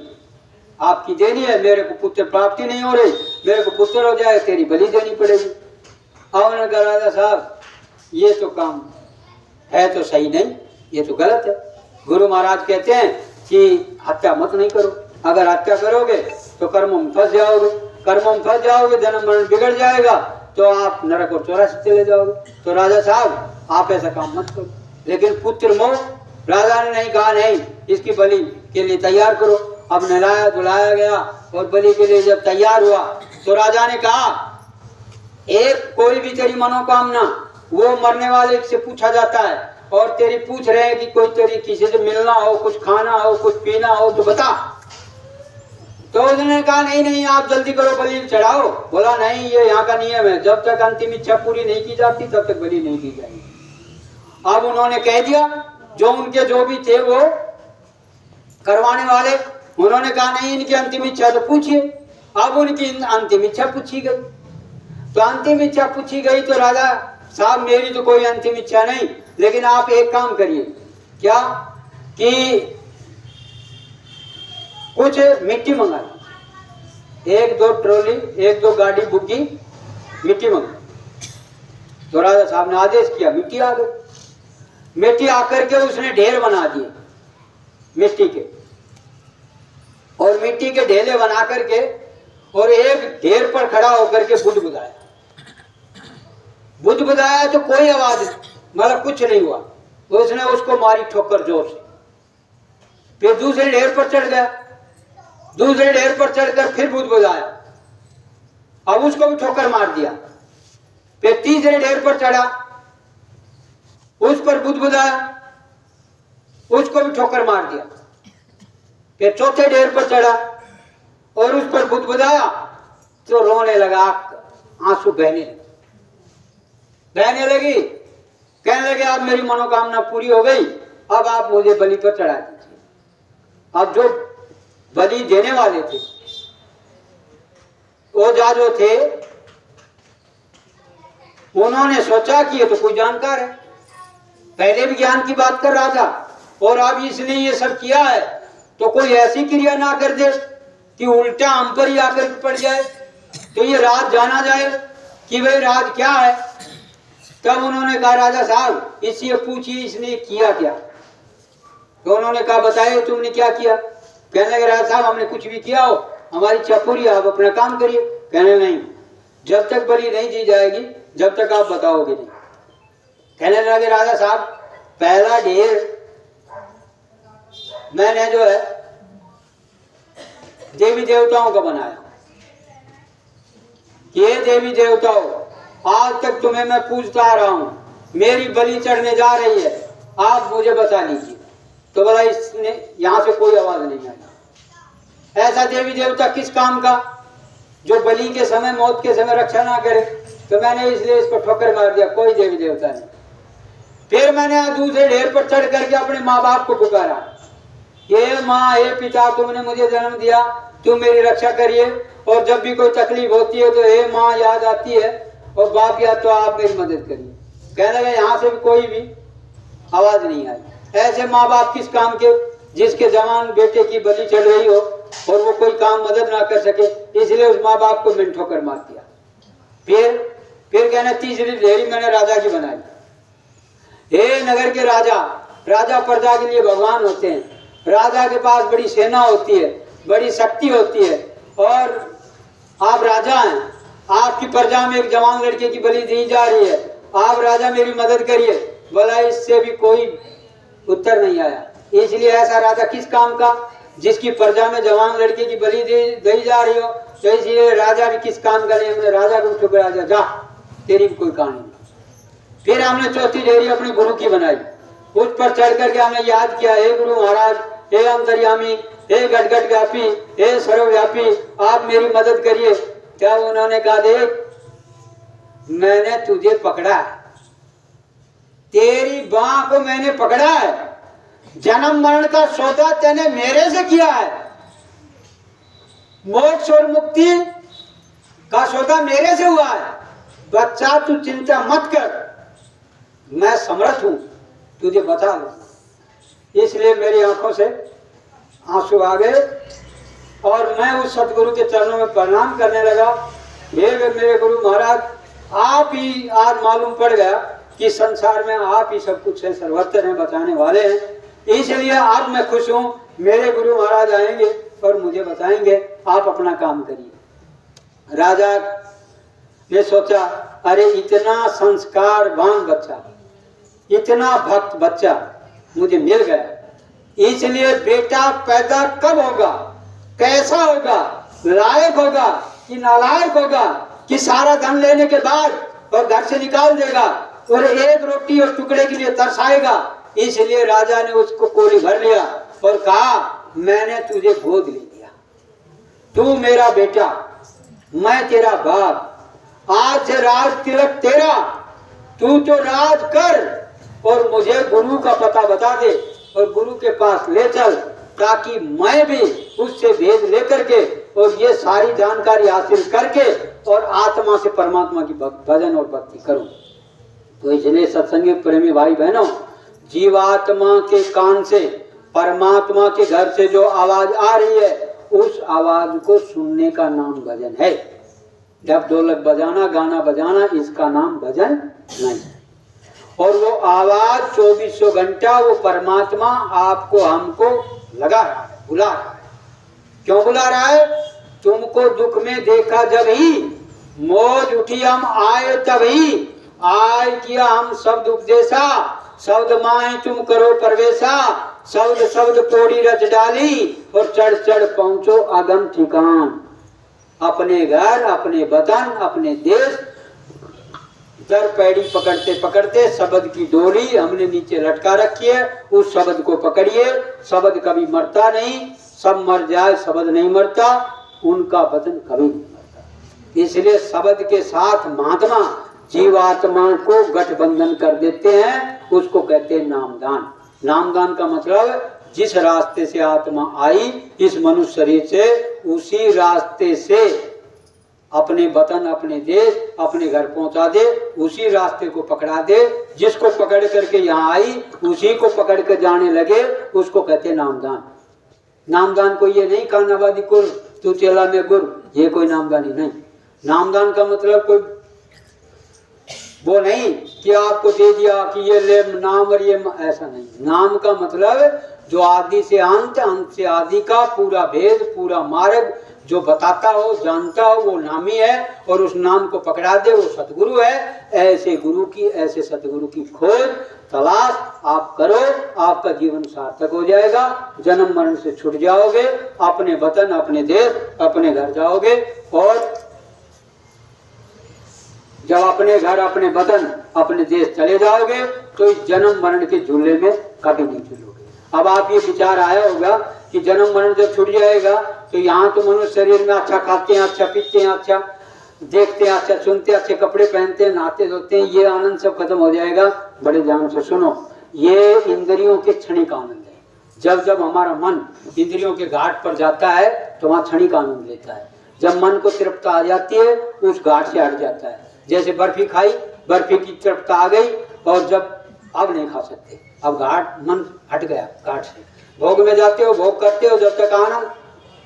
आपकी देनी है, मेरे को पुत्र प्राप्ति नहीं हो रही, मेरे को पुत्र हो जाए तेरी बलि देनी पड़ेगी। अब उन्होंने कहा राजा साहब ये तो काम है तो सही नहीं, ये तो गलत है। गुरु महाराज कहते हैं कि हत्या मत नहीं करो, अगर हत्या करोगे तो कर्मों में फंस जाओगे, कर्मों में फंस जाओगे, जन्म मरण बिगड़ जाएगा, तो आप नरक और 84 चले जाओगे। तो राजा साहब आप ऐसा काम मत करो। लेकिन पुत्र मोह, राजा ने नहीं कहा नहीं, इसकी बलि के लिए तैयार करो। अब नहलाया धुलाया गया और बलि के लिए जब तैयार हुआ तो राजा ने कहा एक कोई भी तेरी मनोकामना वो मरने वाले से पूछा जाता है, और तेरी पूछ रहे हैं कि कोई तेरी किसी से मिलना हो, कुछ खाना हो, कुछ पीना हो तो बता। तो उसने कहा नहीं नहीं आप जल्दी करो, बलि चढ़ाओ। बोला नहीं ये यहाँ का नियम है, जब तक अंतिम इच्छा पूरी नहीं की जाती तब तक बलि नहीं की जाएगी। अब उन्होंने कह दिया, जो उनके जो भी थे वो करवाने वाले, उन्होंने कहा नहीं इनकी अंतिम इच्छा तो पूछिए। अब उनकी अंतिम इच्छा पूछी गई, तो अंतिम इच्छा पूछी गई तो राजा साहब मेरी तो कोई अंतिम इच्छा नहीं, लेकिन आप एक काम करिए, क्या कि कुछ मिट्टी मंगा, 1-2 ट्रॉली 1-2 गाड़ी बुग्गी मिट्टी मंगा। तो राजा साहब ने आदेश किया, मिट्टी आ गई। मिट्टी आकर के उसने ढेर बना दिए मिट्टी के, और मिट्टी के ढेले बना करके और एक ढेर पर खड़ा होकर के बुध बुझाया। बुध बुझाया तो कोई आवाज मतलब कुछ नहीं हुआ, तो उसने उसको मारी ठोकर जोर से। फिर दूसरे ढेर पर चढ़ गया, दूसरे ढेर पर चढ़कर फिर बुध बुझाया, अब उसको भी ठोकर मार दिया। फिर तीसरे ढेर पर चढ़ा, उस पर बुध बुझाया, उसको भी ठोकर मार दिया। फिर चौथे ढेर पर चढ़ा और उस पर बुध बुझाया, तो रोने लगा, आंसू बहने लगी, कहने लगे अब मेरी मनोकामना पूरी हो गई, अब आप मुझे बलि पर चढ़ा दीजिए। अब जो बलि देने वाले थे वो जो थे उन्होंने सोचा कि ये तो कोई जानकार है, पहले भी ज्ञान की बात कर रहा था और अब इसने ये सब किया है, तो कोई ऐसी क्रिया ना कर दे कि उल्टा हम पर ही आकर पड़ जाए, तो ये राज जाना जाए कि भाई राज क्या है। तब उन्होंने कहा राजा साहब इससे पूछिए इसने किया क्या। तो उन्होंने कहा बताइए तुमने क्या किया। कहने लगे राजा साहब हमने कुछ भी किया हो, हमारी इच्छा पूरी, आप अपना काम करिए। कहने नहीं, जब तक बलि नहीं दी जाएगी जब तक आप बताओगे नहीं। कहने लगे राजा साहब पहला ढेर मैंने जो है देवी देवताओं का बनाया, ये देवी देवताओं आज तक तुम्हें मैं पूछता आ रहा हूं, मेरी बलि चढ़ने जा रही है, आप मुझे बता लीजिए। तो बोला इसने यहां से कोई आवाज नहीं आई। ऐसा देवी देवता किस काम का जो बलि के समय मौत के समय रक्षा ना करे, तो मैंने इसलिए इसको ठोकर मार दिया, कोई देवी देवता नहीं। फिर मैंने दूसरे ढेर पर चढ़ करके अपने माँ बाप को पुकारा, हे माँ हे पिता तुमने मुझे जन्म दिया, तुम मेरी रक्षा करिए, और जब भी कोई तकलीफ होती है तो हे माँ याद आती है, और बाप याद तो आप मेरी मदद करिए। कहने लगे यहाँ से भी कोई भी आवाज नहीं आई। ऐसे माँ बाप किस काम के जिसके जवान बेटे की बलि चढ़ रही हो और वो कोई काम मदद ना कर सके, इसलिए उस माँ बाप को मैंने ठोकर मार दिया। फिर कहना तीसरी ढेरी मैंने राजा की बनाई। हे नगर के राजा, राजा प्रजा के लिए भगवान होते हैं, राजा के पास बड़ी सेना होती है, बड़ी शक्ति होती है, और आप राजा हैं, आपकी प्रजा में एक जवान लड़के की बलि दी जा रही है, आप राजा मेरी मदद करिए। बोला इससे भी कोई उत्तर नहीं आया। इसलिए ऐसा राजा किस काम का जिसकी प्रजा में जवान लड़के की बलि दी जा रही हो, तो इसलिए राजा भी किस काम का नहीं। हमने राजा को चुप राजा जा तेरी भी कोई कहानी नहीं। फिर हमने चौथी डेरी अपने गुरु की बनाई, उस पर चढ़ करके हमने याद किया, हे गुरु महाराज, हे अंतर्यामी, हे घट व्यापी, हे सर्वव्यापी, आप मेरी मदद करिए। क्या उन्होंने कहा देख मैंने तुझे पकड़ा है, तेरी बाह को मैंने पकड़ा है, जन्म मरण का सौदा तेने मेरे से किया है, मोक्ष और मुक्ति का सौदा मेरे से हुआ है। बच्चा तू चिंता मत कर, मैं समर्थ हूं तुझे बचा लूं। इसलिए मेरी आंखों से आंसू आ गए और मैं उस सतगुरु के चरणों में प्रणाम करने लगा। हे मेरे गुरु महाराज, आप ही आज मालूम पड़ गया कि संसार में आप ही सब कुछ है, सर्वत्र हैं, बचाने वाले हैं, इसलिए आज मैं खुश हूँ। मेरे गुरु महाराज आएंगे और मुझे बताएंगे, आप अपना काम करिए। राजा ने सोचा, अरे इतना संस्कारवान बच्चा, इतना भक्त बच्चा मुझे मिल गया, इसलिए बेटा पैदा कब होगा, कैसा होगा, लायक होगा कि नालायक होगा, कि सारा धन लेने के बाद और घर से निकाल देगा और एक रोटी और टुकड़े के लिए तरसाएगा। इसलिए राजा ने उसको कोली भर लिया और कहा, मैंने तुझे गोद ले लिया, तू मेरा बेटा, मैं तेरा बाप, आज से राज तिलक तेरा, तू तो राज कर और मुझे गुरु का पता बता दे और गुरु के पास ले चल, ताकि मैं भी उससे भेद लेकर के और ये सारी जानकारी हासिल करके और आत्मा से परमात्मा की भजन और भक्ति करूं। तो इसलिए सत्संगी प्रेमी भाई बहनों, जीवात्मा के कान से परमात्मा के घर से जो आवाज आ रही है, उस आवाज को सुनने का नाम भजन है। जब ढोलक बजाना, गाना बजाना, इसका नाम भजन नहीं। और वो आवाज 2400 घंटा वो परमात्मा आपको हमको लगा रहा है, बुला रहा है। क्यों बुला रहा है? तुमको दुख में देखा जब ही, मौज उठी हम आए तभी, आय किया हम शब्द उपदेशा, शब्द माही तुम करो परवेशा, शब्द शब्द पौड़ी रच डाली और चढ़ चढ़ पहुंचो अगम ठिकान। अपने घर, अपने वतन, अपने देश, दर पैड़ी पकड़ते पकड़ते शब्द की डोरी हमने नीचे लटका रखी है, उस शब्द को पकड़िए। शब्द कभी मरता नहीं, सब मर जाए शब्द नहीं मरता, उनका वचन कभी नहीं मरता। इसलिए शब्द के साथ महात्मा जीवात्मा को गठबंधन कर देते हैं, उसको कहते हैं नामदान। नामदान का मतलब जिस रास्ते से आत्मा आई इस मनुष्य शरीर से, उसी रास्ते से अपने वतन, अपने देश, अपने घर पहुंचा दे, उसी रास्ते को पकड़ा दे। जिसको पकड़ करके यहाँ आई उसी को पकड़ कर जाने लगे, उसको कहते नामदान। नामदान को ये नहीं कानाबादी कुल तू चेला में गुर, ये कोई नामदानी नहीं। नामदान का मतलब कोई वो नहीं कि आपको दे दिया कि ये ले नाम और ये ऐसा नहीं। नाम का मतलब जो आदि से अंत, अंत से आदि का पूरा भेद, पूरा मार्ग जो बताता हो, जानता हो, वो नामी है। और उस नाम को पकड़ा दे, वो सतगुरु है। ऐसे गुरु की, ऐसे सतगुरु की खोज तलाश आप करो, आपका जीवन सार्थक हो जाएगा। जन्म मरण से छूट जाओगे, अपने वतन, अपने देश, अपने घर जाओगे। और जब अपने घर, अपने वतन, अपने देश चले जाओगे तो इस जन्म मरण के झूले में कभी नहीं झूलोगे। अब आप ये विचार आया होगा कि जन्म मरण जब छूट जाएगा तो यहाँ तो मनुष्य शरीर में अच्छा खाते हैं, अच्छा पीते हैं, अच्छा देखते हैं, अच्छा सुनते हैं, अच्छे कपड़े पहनते हैं, नहाते धोते हैं, ये आनंद सब खत्म हो जाएगा। बड़े ध्यान से सुनो, ये इंद्रियों के क्षणिक आनंद है। जब जब हमारा मन इंद्रियों के घाट पर जाता है तो वहाँ क्षणिक आनंद लेता है। जब मन को तृप्तता आ जाती है उस घाट से हट जाता है। जैसे बर्फी खाई, बर्फी की तृप्तता आ गई और जब अब नहीं खा सकते, अब घाट मन हट गया घाट से। भोग में जाते हो, भोग करते हो, जब तक आनंद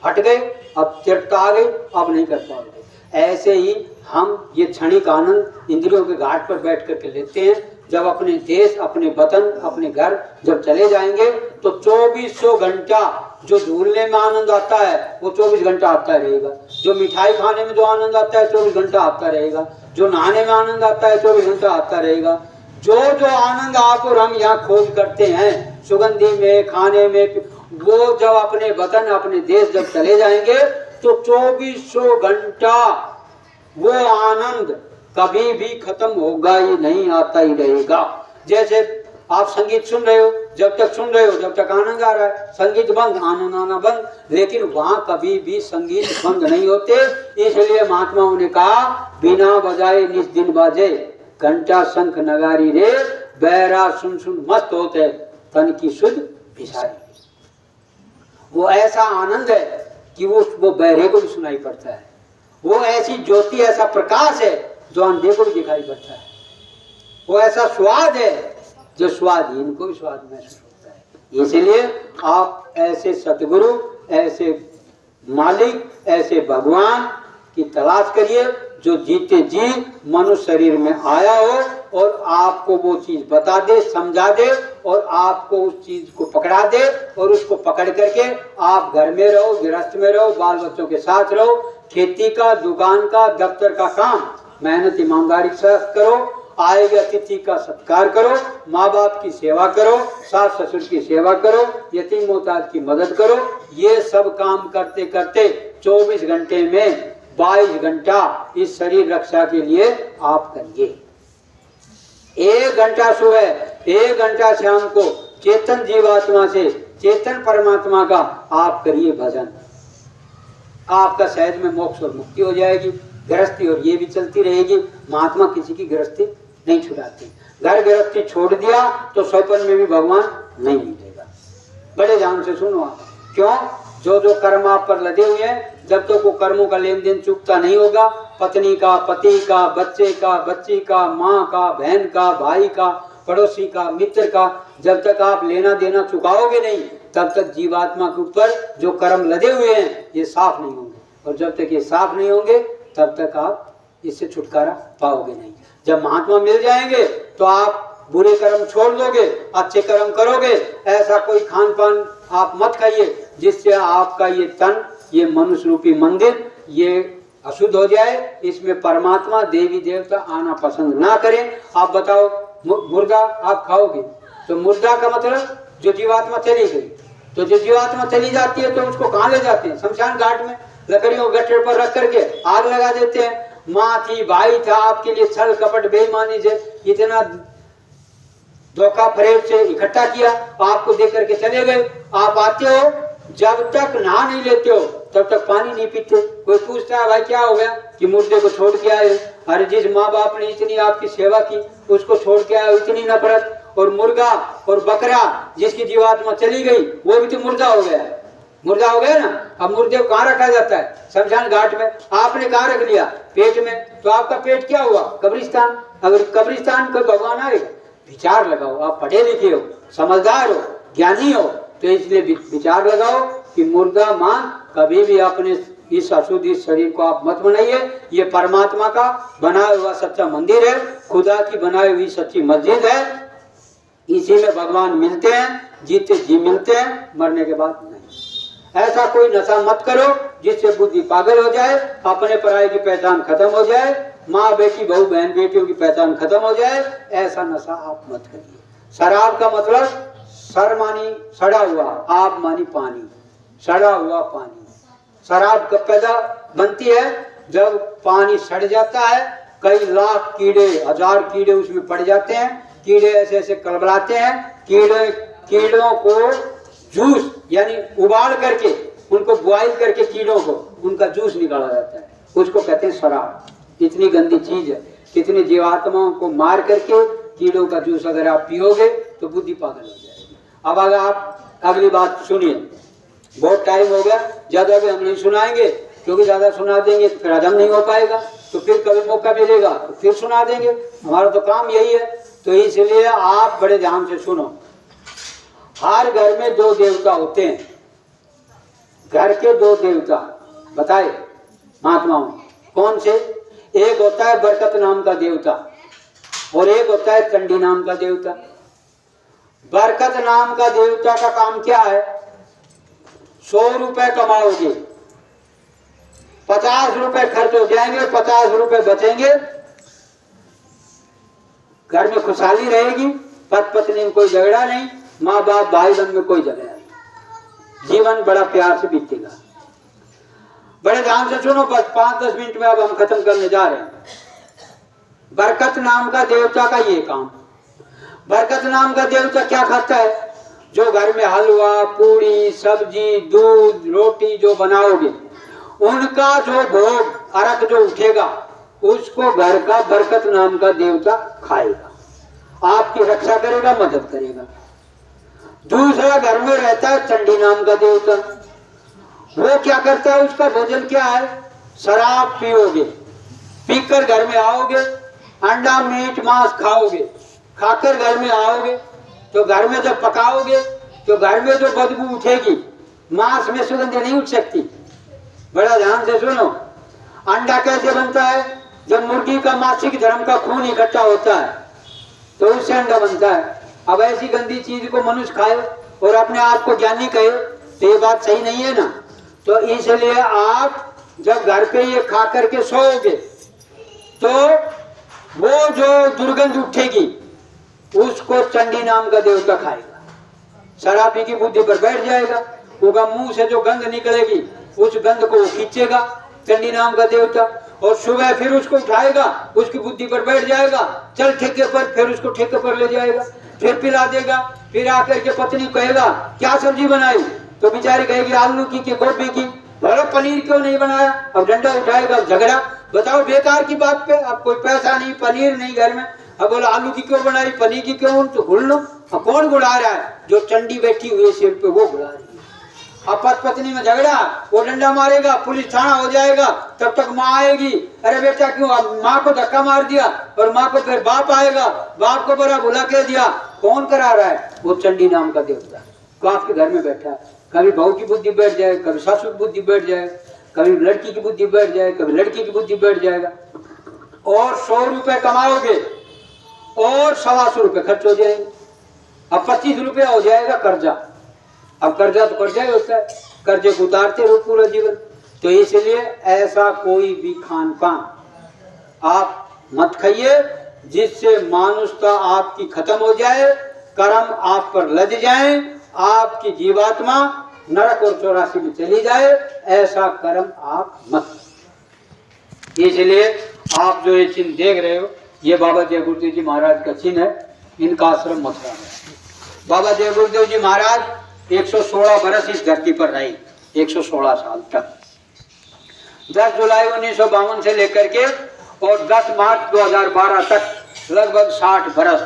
हट गए, अब तृप्तता आ गई, अब नहीं कर पाओगे। ऐसे ही हम ये क्षणिक आनंद इंद्रियों के घाट पर बैठ करके लेते हैं। जब अपने देश, अपने वतन, अपने घर जब चले जाएंगे तो 2400 घंटा जो झूलने में आनंद आता है वो 24 घंटा आता रहेगा। जो मिठाई खाने में जो आनंद आता है 24 घंटा आता रहेगा। जो नहाने में आनंद आता है 24 घंटा आता रहेगा। जो जो आनंद आप और हम यहाँ खोज करते हैं, सुगंधी में, खाने में, वो जब अपने वतन, अपने देश जब चले जाएंगे तो 2400 घंटा वो आनंद कभी भी खत्म होगा ही नहीं, आता ही रहेगा। जैसे आप संगीत सुन रहे हो, जब तक सुन रहे हो जब तक आनंद आ रहा है, संगीत बंद, आनंद आना बंद, लेकिन वहाँ कभी भी संगीत बंद नहीं होते। इसलिए महात्माओं ने कहा, बिना बजाए निज दिन बाजे, घंटा शंख नगारी रे, बैरा सुन सुन मस्त होते, तन की शुद्ध भिसारी। वो ऐसा आनंद है कि वो बहरे को भी सुनाई पड़ता है। वो ऐसी ज्योति, ऐसा प्रकाश है जो अंधे को भी दिखाई पड़ता है। वो ऐसा स्वाद है जो स्वादहीन को भी स्वाद महसूस होता है। इसलिए आप ऐसे सतगुरु, ऐसे मालिक, ऐसे भगवान की तलाश करिए जो जीते जी मनुष्य शरीर में आया हो और आपको वो चीज बता दे, समझा दे और आपको उस चीज को पकड़ा दे और उसको पकड़ करके आप घर में रहो, गृहस्थ में रहो, बाल बच्चों के साथ रहो, खेती का, दुकान का, दफ्तर का काम मेहनत ईमानदारी के साथ करो, आए गए अतिथि का सत्कार करो, माँ बाप की सेवा करो, सास ससुर की सेवा करो, यतीम मोहताज की मदद करो। ये सब काम करते करते 24 घंटे में 22 घंटा इस शरीर रक्षा के लिए आप करिए। 1 घंटा सुबह, 1 घंटा शाम को चेतन जीवात्मा से चेतन परमात्मा का आप करिए भजन। आपका सहज में मोक्ष और मुक्ति हो जाएगी। गृहस्थी और ये भी चलती रहेगी। महात्मा किसी की गृहस्थी नहीं छुड़ाती। घर गृहस्थी छोड़ दिया तो स्वप्न में भी भगवान नहीं मिलेगा। बड़े ध्यान से सुनो आप। क्यों? जो जो कर्म आप पर लदे हुए हैं, जब तक तो वो कर्मों का लेन देन चुकता नहीं होगा, पत्नी का, पति का, बच्चे का, बच्ची का, माँ का, बहन का, भाई का, पड़ोसी का, मित्र का, जब तक आप लेना देना चुकाओगे नहीं, तब तक जीवात्मा के ऊपर जो कर्म लदे हुए हैं ये साफ नहीं होंगे। और जब तक ये साफ नहीं होंगे तब तक आप इससे छुटकारा पाओगे नहीं। जब महात्मा मिल जाएंगे तो आप बुरे कर्म छोड़ दोगे, अच्छे कर्म करोगे। ऐसा कोई खान पान आप मत खाइए जिससे आपका ये तन, ये मनुष्य रूपी मंदिर ये अशुद्ध हो जाए, इसमें परमात्मा देवी देवता आना पसंद ना करें। आप बताओ, मुर्दा आप खाओगे तो मुर्दा का मतलब जो जीवात्मा चली गई, तो जो जीवात्मा चली जाती है तो उसको कहाँ ले जाते हैं? शमशान घाट में लकड़ियों गट्ठर पर रख करके आग लगा देते हैं। माँ थी, भाई था, आपके लिए छल कपट बेईमानी से इतना धोखा फरेब से इकट्ठा किया, आपको देख करके चले गए। आप आते हो, जब तक नहा नहीं लेते हो तब तक पानी नहीं पीते। कोई पूछता है भाई क्या हो गया? कि मुर्दे को छोड़ के आए। अरे जिस माँ बाप ने इतनी आपकी सेवा की उसको छोड़ के आए, इतनी नफरत। और मुर्गा और बकरा जिसकी जीवात्मा चली गई वो भी तो मुर्दा हो गया है। मुर्दा हो गया ना। अब मुर्दे को कहाँ रखा जाता है? शमशान घाट में। आपने कहाँ रख लिया? पेट में। तो आपका पेट क्या हुआ? कब्रिस्तान। अगर कब्रिस्तान कोई भगवान आएगा? विचार लगाओ। आप पढ़े लिखे हो, समझदार हो, ज्ञानी हो, तो इसलिए विचार लगाओ कि मुर्दा मां कभी भी अपने इस अशुद्ध इस शरीर को आप मत बनाइए। ये परमात्मा का बनाया हुआ सच्चा मंदिर है, खुदा की बनाई हुई सच्ची मस्जिद है। इसी में भगवान मिलते हैं, जीते जी मिलते हैं, मरने के बाद नहीं। ऐसा कोई नशा मत करो जिससे बुद्धि पागल हो जाए, अपने पराये की पहचान खत्म हो जाए, माँ बेटी बहू बहन बेटियों की पहचान खत्म हो जाए। ऐसा नशा आप मत करिए। शराब का मतलब सर मानी सड़ा हुआ, आप मानी पानी, सड़ा हुआ पानी। शराब कब पैदा बनती है? जब पानी सड़ जाता है, कई लाख कीड़े, 1000 कीड़े उसमें पड़ जाते हैं। कीड़े ऐसे ऐसे कलबलाते हैं। कीड़ों को जूस यानी उबाल करके, उनको बॉइल करके कीड़ों को उनका जूस निकाला जाता है, उसको कहते हैं शराब। इतनी गंदी चीज है। कितनी जीवात्माओं को मार करके कीड़ों का जूस अगर आप पियोगे तो बुद्धि पागल हो जाएगी। अब अगर आप अगली बात सुनिए, बहुत टाइम हो गया, ज्यादा भी हम नहीं सुनाएंगे क्योंकि ज्यादा सुना देंगे तो फिर हजम नहीं हो पाएगा, तो फिर कभी मौका मिलेगा तो फिर सुना देंगे। हमारा तो काम यही है। तो इसलिए आप बड़े ध्यान से सुनो। हर घर में 2 देवता होते हैं। घर के 2 देवता बताए महात्माओं, कौन से? एक होता है बरकत नाम का देवता और एक होता है चंडी नाम का देवता। बरकत नाम का देवता का काम क्या है? 100 रुपए कमाओगे, 50 रुपए खर्च हो जाएंगे, 50 रुपए बचेंगे, घर में खुशहाली रहेगी, पति पत्नी में कोई झगड़ा नहीं, माँ बाप भाई बहन में कोई झगड़ा नहीं, जीवन बड़ा प्यार से बीतेगा। बड़े ध्यान से सुनो, बस 5-10 मिनट में अब हम खत्म करने जा रहे हैं। बरकत नाम का देवता का ये काम। बरकत नाम का देवता क्या खाता है? जो घर में हलवा पूड़ी सब्जी दूध रोटी जो बनाओगे, उनका जो भोग अर्घ जो उठेगा उसको घर का बरकत नाम का देवता खाएगा, आपकी रक्षा करेगा, मदद करेगा। दूसरा घर में रहता है चंडी नाम का देवता। वो क्या करता है? उसका भोजन क्या है? शराब पियोगे, पीकर घर में आओगे, अंडा मीट मांस खाओगे, खाकर घर में आओगे तो घर में जब पकाओगे तो घर में जो बदबू उठेगी, मांस में सुगंध नहीं उठ सकती, बड़ा ध्यान से सुनो। अंडा कैसे बनता है? जब मुर्गी का मासिक धर्म का खून इकट्ठा होता है तो उससे अंडा बनता है। अब ऐसी गंदी चीज को मनुष्य खाए और अपने आप को ज्ञानी कहे तो ये बात सही नहीं है ना। तो इसलिए आप जब घर पे ये खा करके सोओगे तो वो जो दुर्गंध उठेगी उसको चंडी नाम का देवता खाएगा। शराबी की बुद्धि पर बैठ जाएगा, होगा मुंह से जो गंध निकलेगी उस गंध को वो खींचेगा चंडी नाम का देवता, और सुबह फिर उसको उठाएगा, उसकी बुद्धि पर बैठ जाएगा, चल ठेके पर, फिर उसको ठेके पर ले जाएगा, फिर पिला देगा। फिर आकर के पत्नी कहेगा क्या सब्जी बनाई, तो बेचारी कहेगी आलू की गोभी की। बोलो पनीर क्यों नहीं बनाया? अब डंडा उठाएगा, झगड़ा। बताओ बेकार की बात पे, अब कोई पैसा नहीं, पनीर नहीं घर में, अब बोला आलू की क्यों बनाई, पनीर की क्यों, तो गुड़ लो। अब कौन गुड़ा रहा है? जो चंडी बैठी हुई है सिर पे वो गुड़ा रही है। अब पत्नी में झगड़ा, वो डंडा मारेगा, पुलिस थाना हो जाएगा, तब तक माँ आएगी, अरे बेटा क्यों, अब माँ को धक्का मार दिया, और माँ को फिर बाप आएगा, बाप को बड़ा भुला कह दिया। कौन करा रहा है? वो चंडी नाम का देवता तो आपके घर में बैठा है। कभी बहू की बुद्धि बैठ जाए, कभी सासू की बुद्धि बैठ जाए, कभी लड़की की बुद्धि बैठ जाए, कभी लड़की की बुद्धि बैठ जाएगा। और 100 रुपए कमाओगे और 125 रुपए खर्च हो जाएंगे। अब 25 रुपया हो जाएगा कर्जा। अब कर्जा तो कर्जा ही होता है, कर्जे को उतारते रहो पूरा जीवन। तो इसलिए ऐसा कोई भी खान पान आप मत खाइए जिससे मानुषता आपकी खत्म हो जाए, कर्म आप पर लद जाए, आपकी जीवात्मा नरक और 84 में चली जाए। ऐसा कर्म आप मत। इसलिए आप जो ये चिन्ह देख रहे हो ये बाबा जय गुरुदेव जी महाराज का चिन्ह है। इनका आश्रम मथुरा में। बाबा जय गुरुदेव जी महाराज 116 बरस इस धरती पर रहे, 116 साल तक। 10 जुलाई 1952 से लेकर के और 10 मार्च 2012 तक लगभग 60 बरस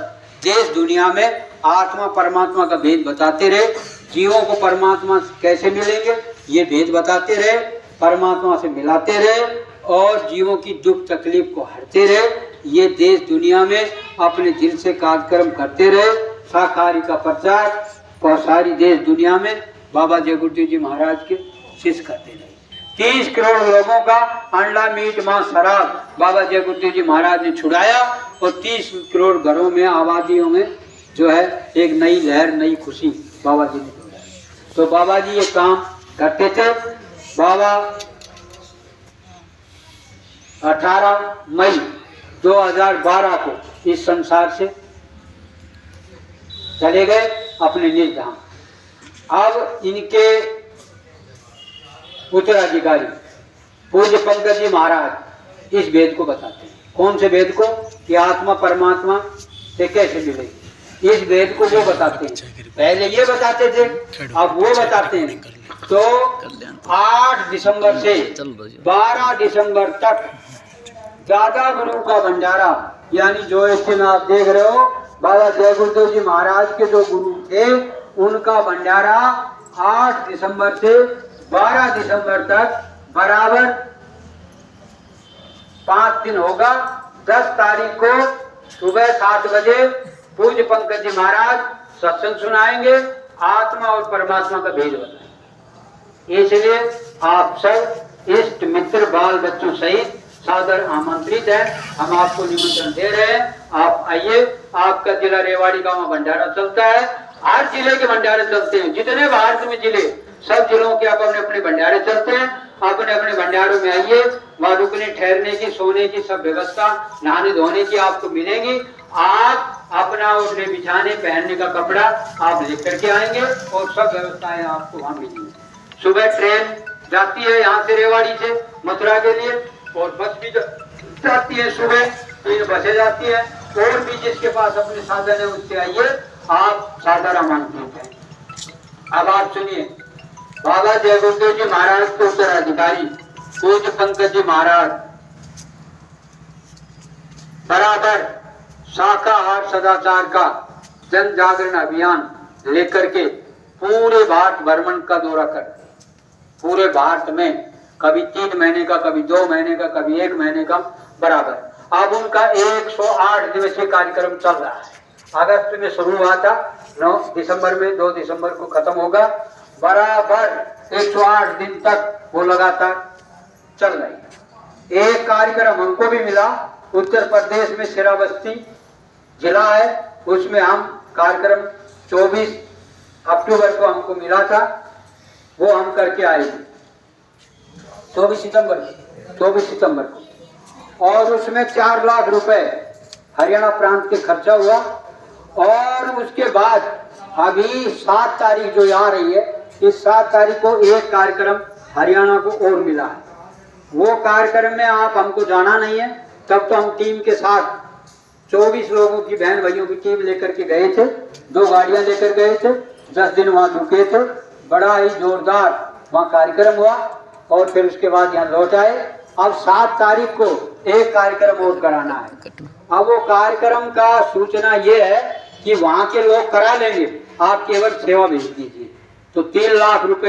देश दुनिया में आत्मा परमात्मा का भेद बताते रहे। जीवों को परमात्मा कैसे मिलेंगे ये भेद बताते रहे, परमात्मा से मिलाते रहे और जीवों की दुख तकलीफ को हरते रहे। ये देश दुनिया में अपने दिल से कार्यक्रम करते रहे। शाकाहारी का प्रचार और सारी देश दुनिया में बाबा जय गुरुदेव जी महाराज के शिष्य करते रहे। 30 करोड़ लोगों का अंडा मीट मांस शराब बाबा जय गुरुदेव जी महाराज ने छुड़ाया और 30 करोड़ घरों में आबादियों में जो है एक नई लहर, नई खुशी बाबा जी ने छुड़ाई। तो बाबा जी ये काम करते थे। बाबा 18 मई 2012 को इस संसार से चले गए अपने निज धाम। अब इनके उत्तराधिकारी पूज्य पंकज जी महाराज इस भेद को बताते हैं। कौन से भेद को? कि आत्मा परमात्मा से कैसे मिलेगी, इस भेद को वो बताते हैं। पहले ये बताते थे, अब वो बताते हैं। तो 8 दिसंबर से 12 दिसंबर तक दादा गुरु का भंडारा, यानी जो इसमें आप देख रहे हो बाबा जय गुरुदेव जी महाराज के जो गुरु थे उनका भंडारा 8 दिसंबर से 12 दिसंबर तक बराबर 5 दिन होगा। 10 तारीख को सुबह 7 बजे पूज्य पंकज जी महाराज सत्संग सुनाएंगे, आत्मा और परमात्मा का भेद बताएंगे। इसलिए आप सब इष्ट मित्र बाल बच्चों सहित सादर आमंत्रित है। हम आपको निमंत्रण दे रहे हैं, आप आइए। आपका जिला रेवाड़ी गांव में भंडारा चलता है। हर जिले के भंडारे चलते हैं, जितने भारत में जिले, सब जिलों के आप अपने अपने भंडारे चलते हैं। अपने अपने भंडारों में आइए, वहाँ रुकने ठहरने की, सोने की सब व्यवस्था, नहाने धोने की आपको मिलेगी। आप अपना उठने बिछाने पहनने का कपड़ा आप लेकर के आएंगे और सब व्यवस्थाएं आपको वहाँ मिलेंगी। सुबह ट्रेन जाती है यहाँ से रेवाड़ी से मथुरा के लिए और बस भी जाती है, सुबह 3 बसें जाती है। और भी जिसके पास अपने साधन है उससे आइए, आप सादर आमंत्रित हैं। अब आप सुनिए, बाबा जय गुरुदेव जी महाराज के उत्तराधिकारी पूज्य पंकज जी महाराज बराबर शाकाहार सदाचार का जन जागरण अभियान लेकर के पूरे भारत भ्रमण का दौरा करते हैं। पूरे भारत में कभी 3 महीने का, कभी 2 महीने का, कभी 1 महीने का बराबर। अब उनका 108 दिवसीय कार्यक्रम चल रहा है। अगस्त में शुरू हुआ था, 9 दिसंबर में, 2 दिसंबर को खत्म होगा। बराबर 108 दिन तक वो लगातार चल रही है। एक कार्यक्रम हमको भी मिला, उत्तर प्रदेश में श्रावस्ती जिला है, उसमें हम कार्यक्रम 24 अक्टूबर को हमको मिला था, वो हम करके आए थे 24 सितंबर को, और उसमें 4 लाख रुपए हरियाणा प्रांत के खर्चा हुआ। और उसके बाद अभी 7 तारीख जो आ रही है, इस 7 तारीख को एक कार्यक्रम हरियाणा को और मिला है। वो कार्यक्रम में आप हमको जाना नहीं है, तब तो हम टीम के साथ 24 लोगों की बहन भाइयों की टीम लेकर के गए थे, 2 गाड़ियां लेकर गए थे, 10 दिन वहां रुके थे, बड़ा ही जोरदार वहां कार्यक्रम हुआ और फिर उसके बाद यहाँ लौट आए। अब 7 तारीख को एक कार्यक्रम और कराना है। अब वो कार्यक्रम का सूचना ये है कि वहां के लोग करा लेंगे, आप केवल सेवा भेज दीजिए। तो 3 लाख रुपए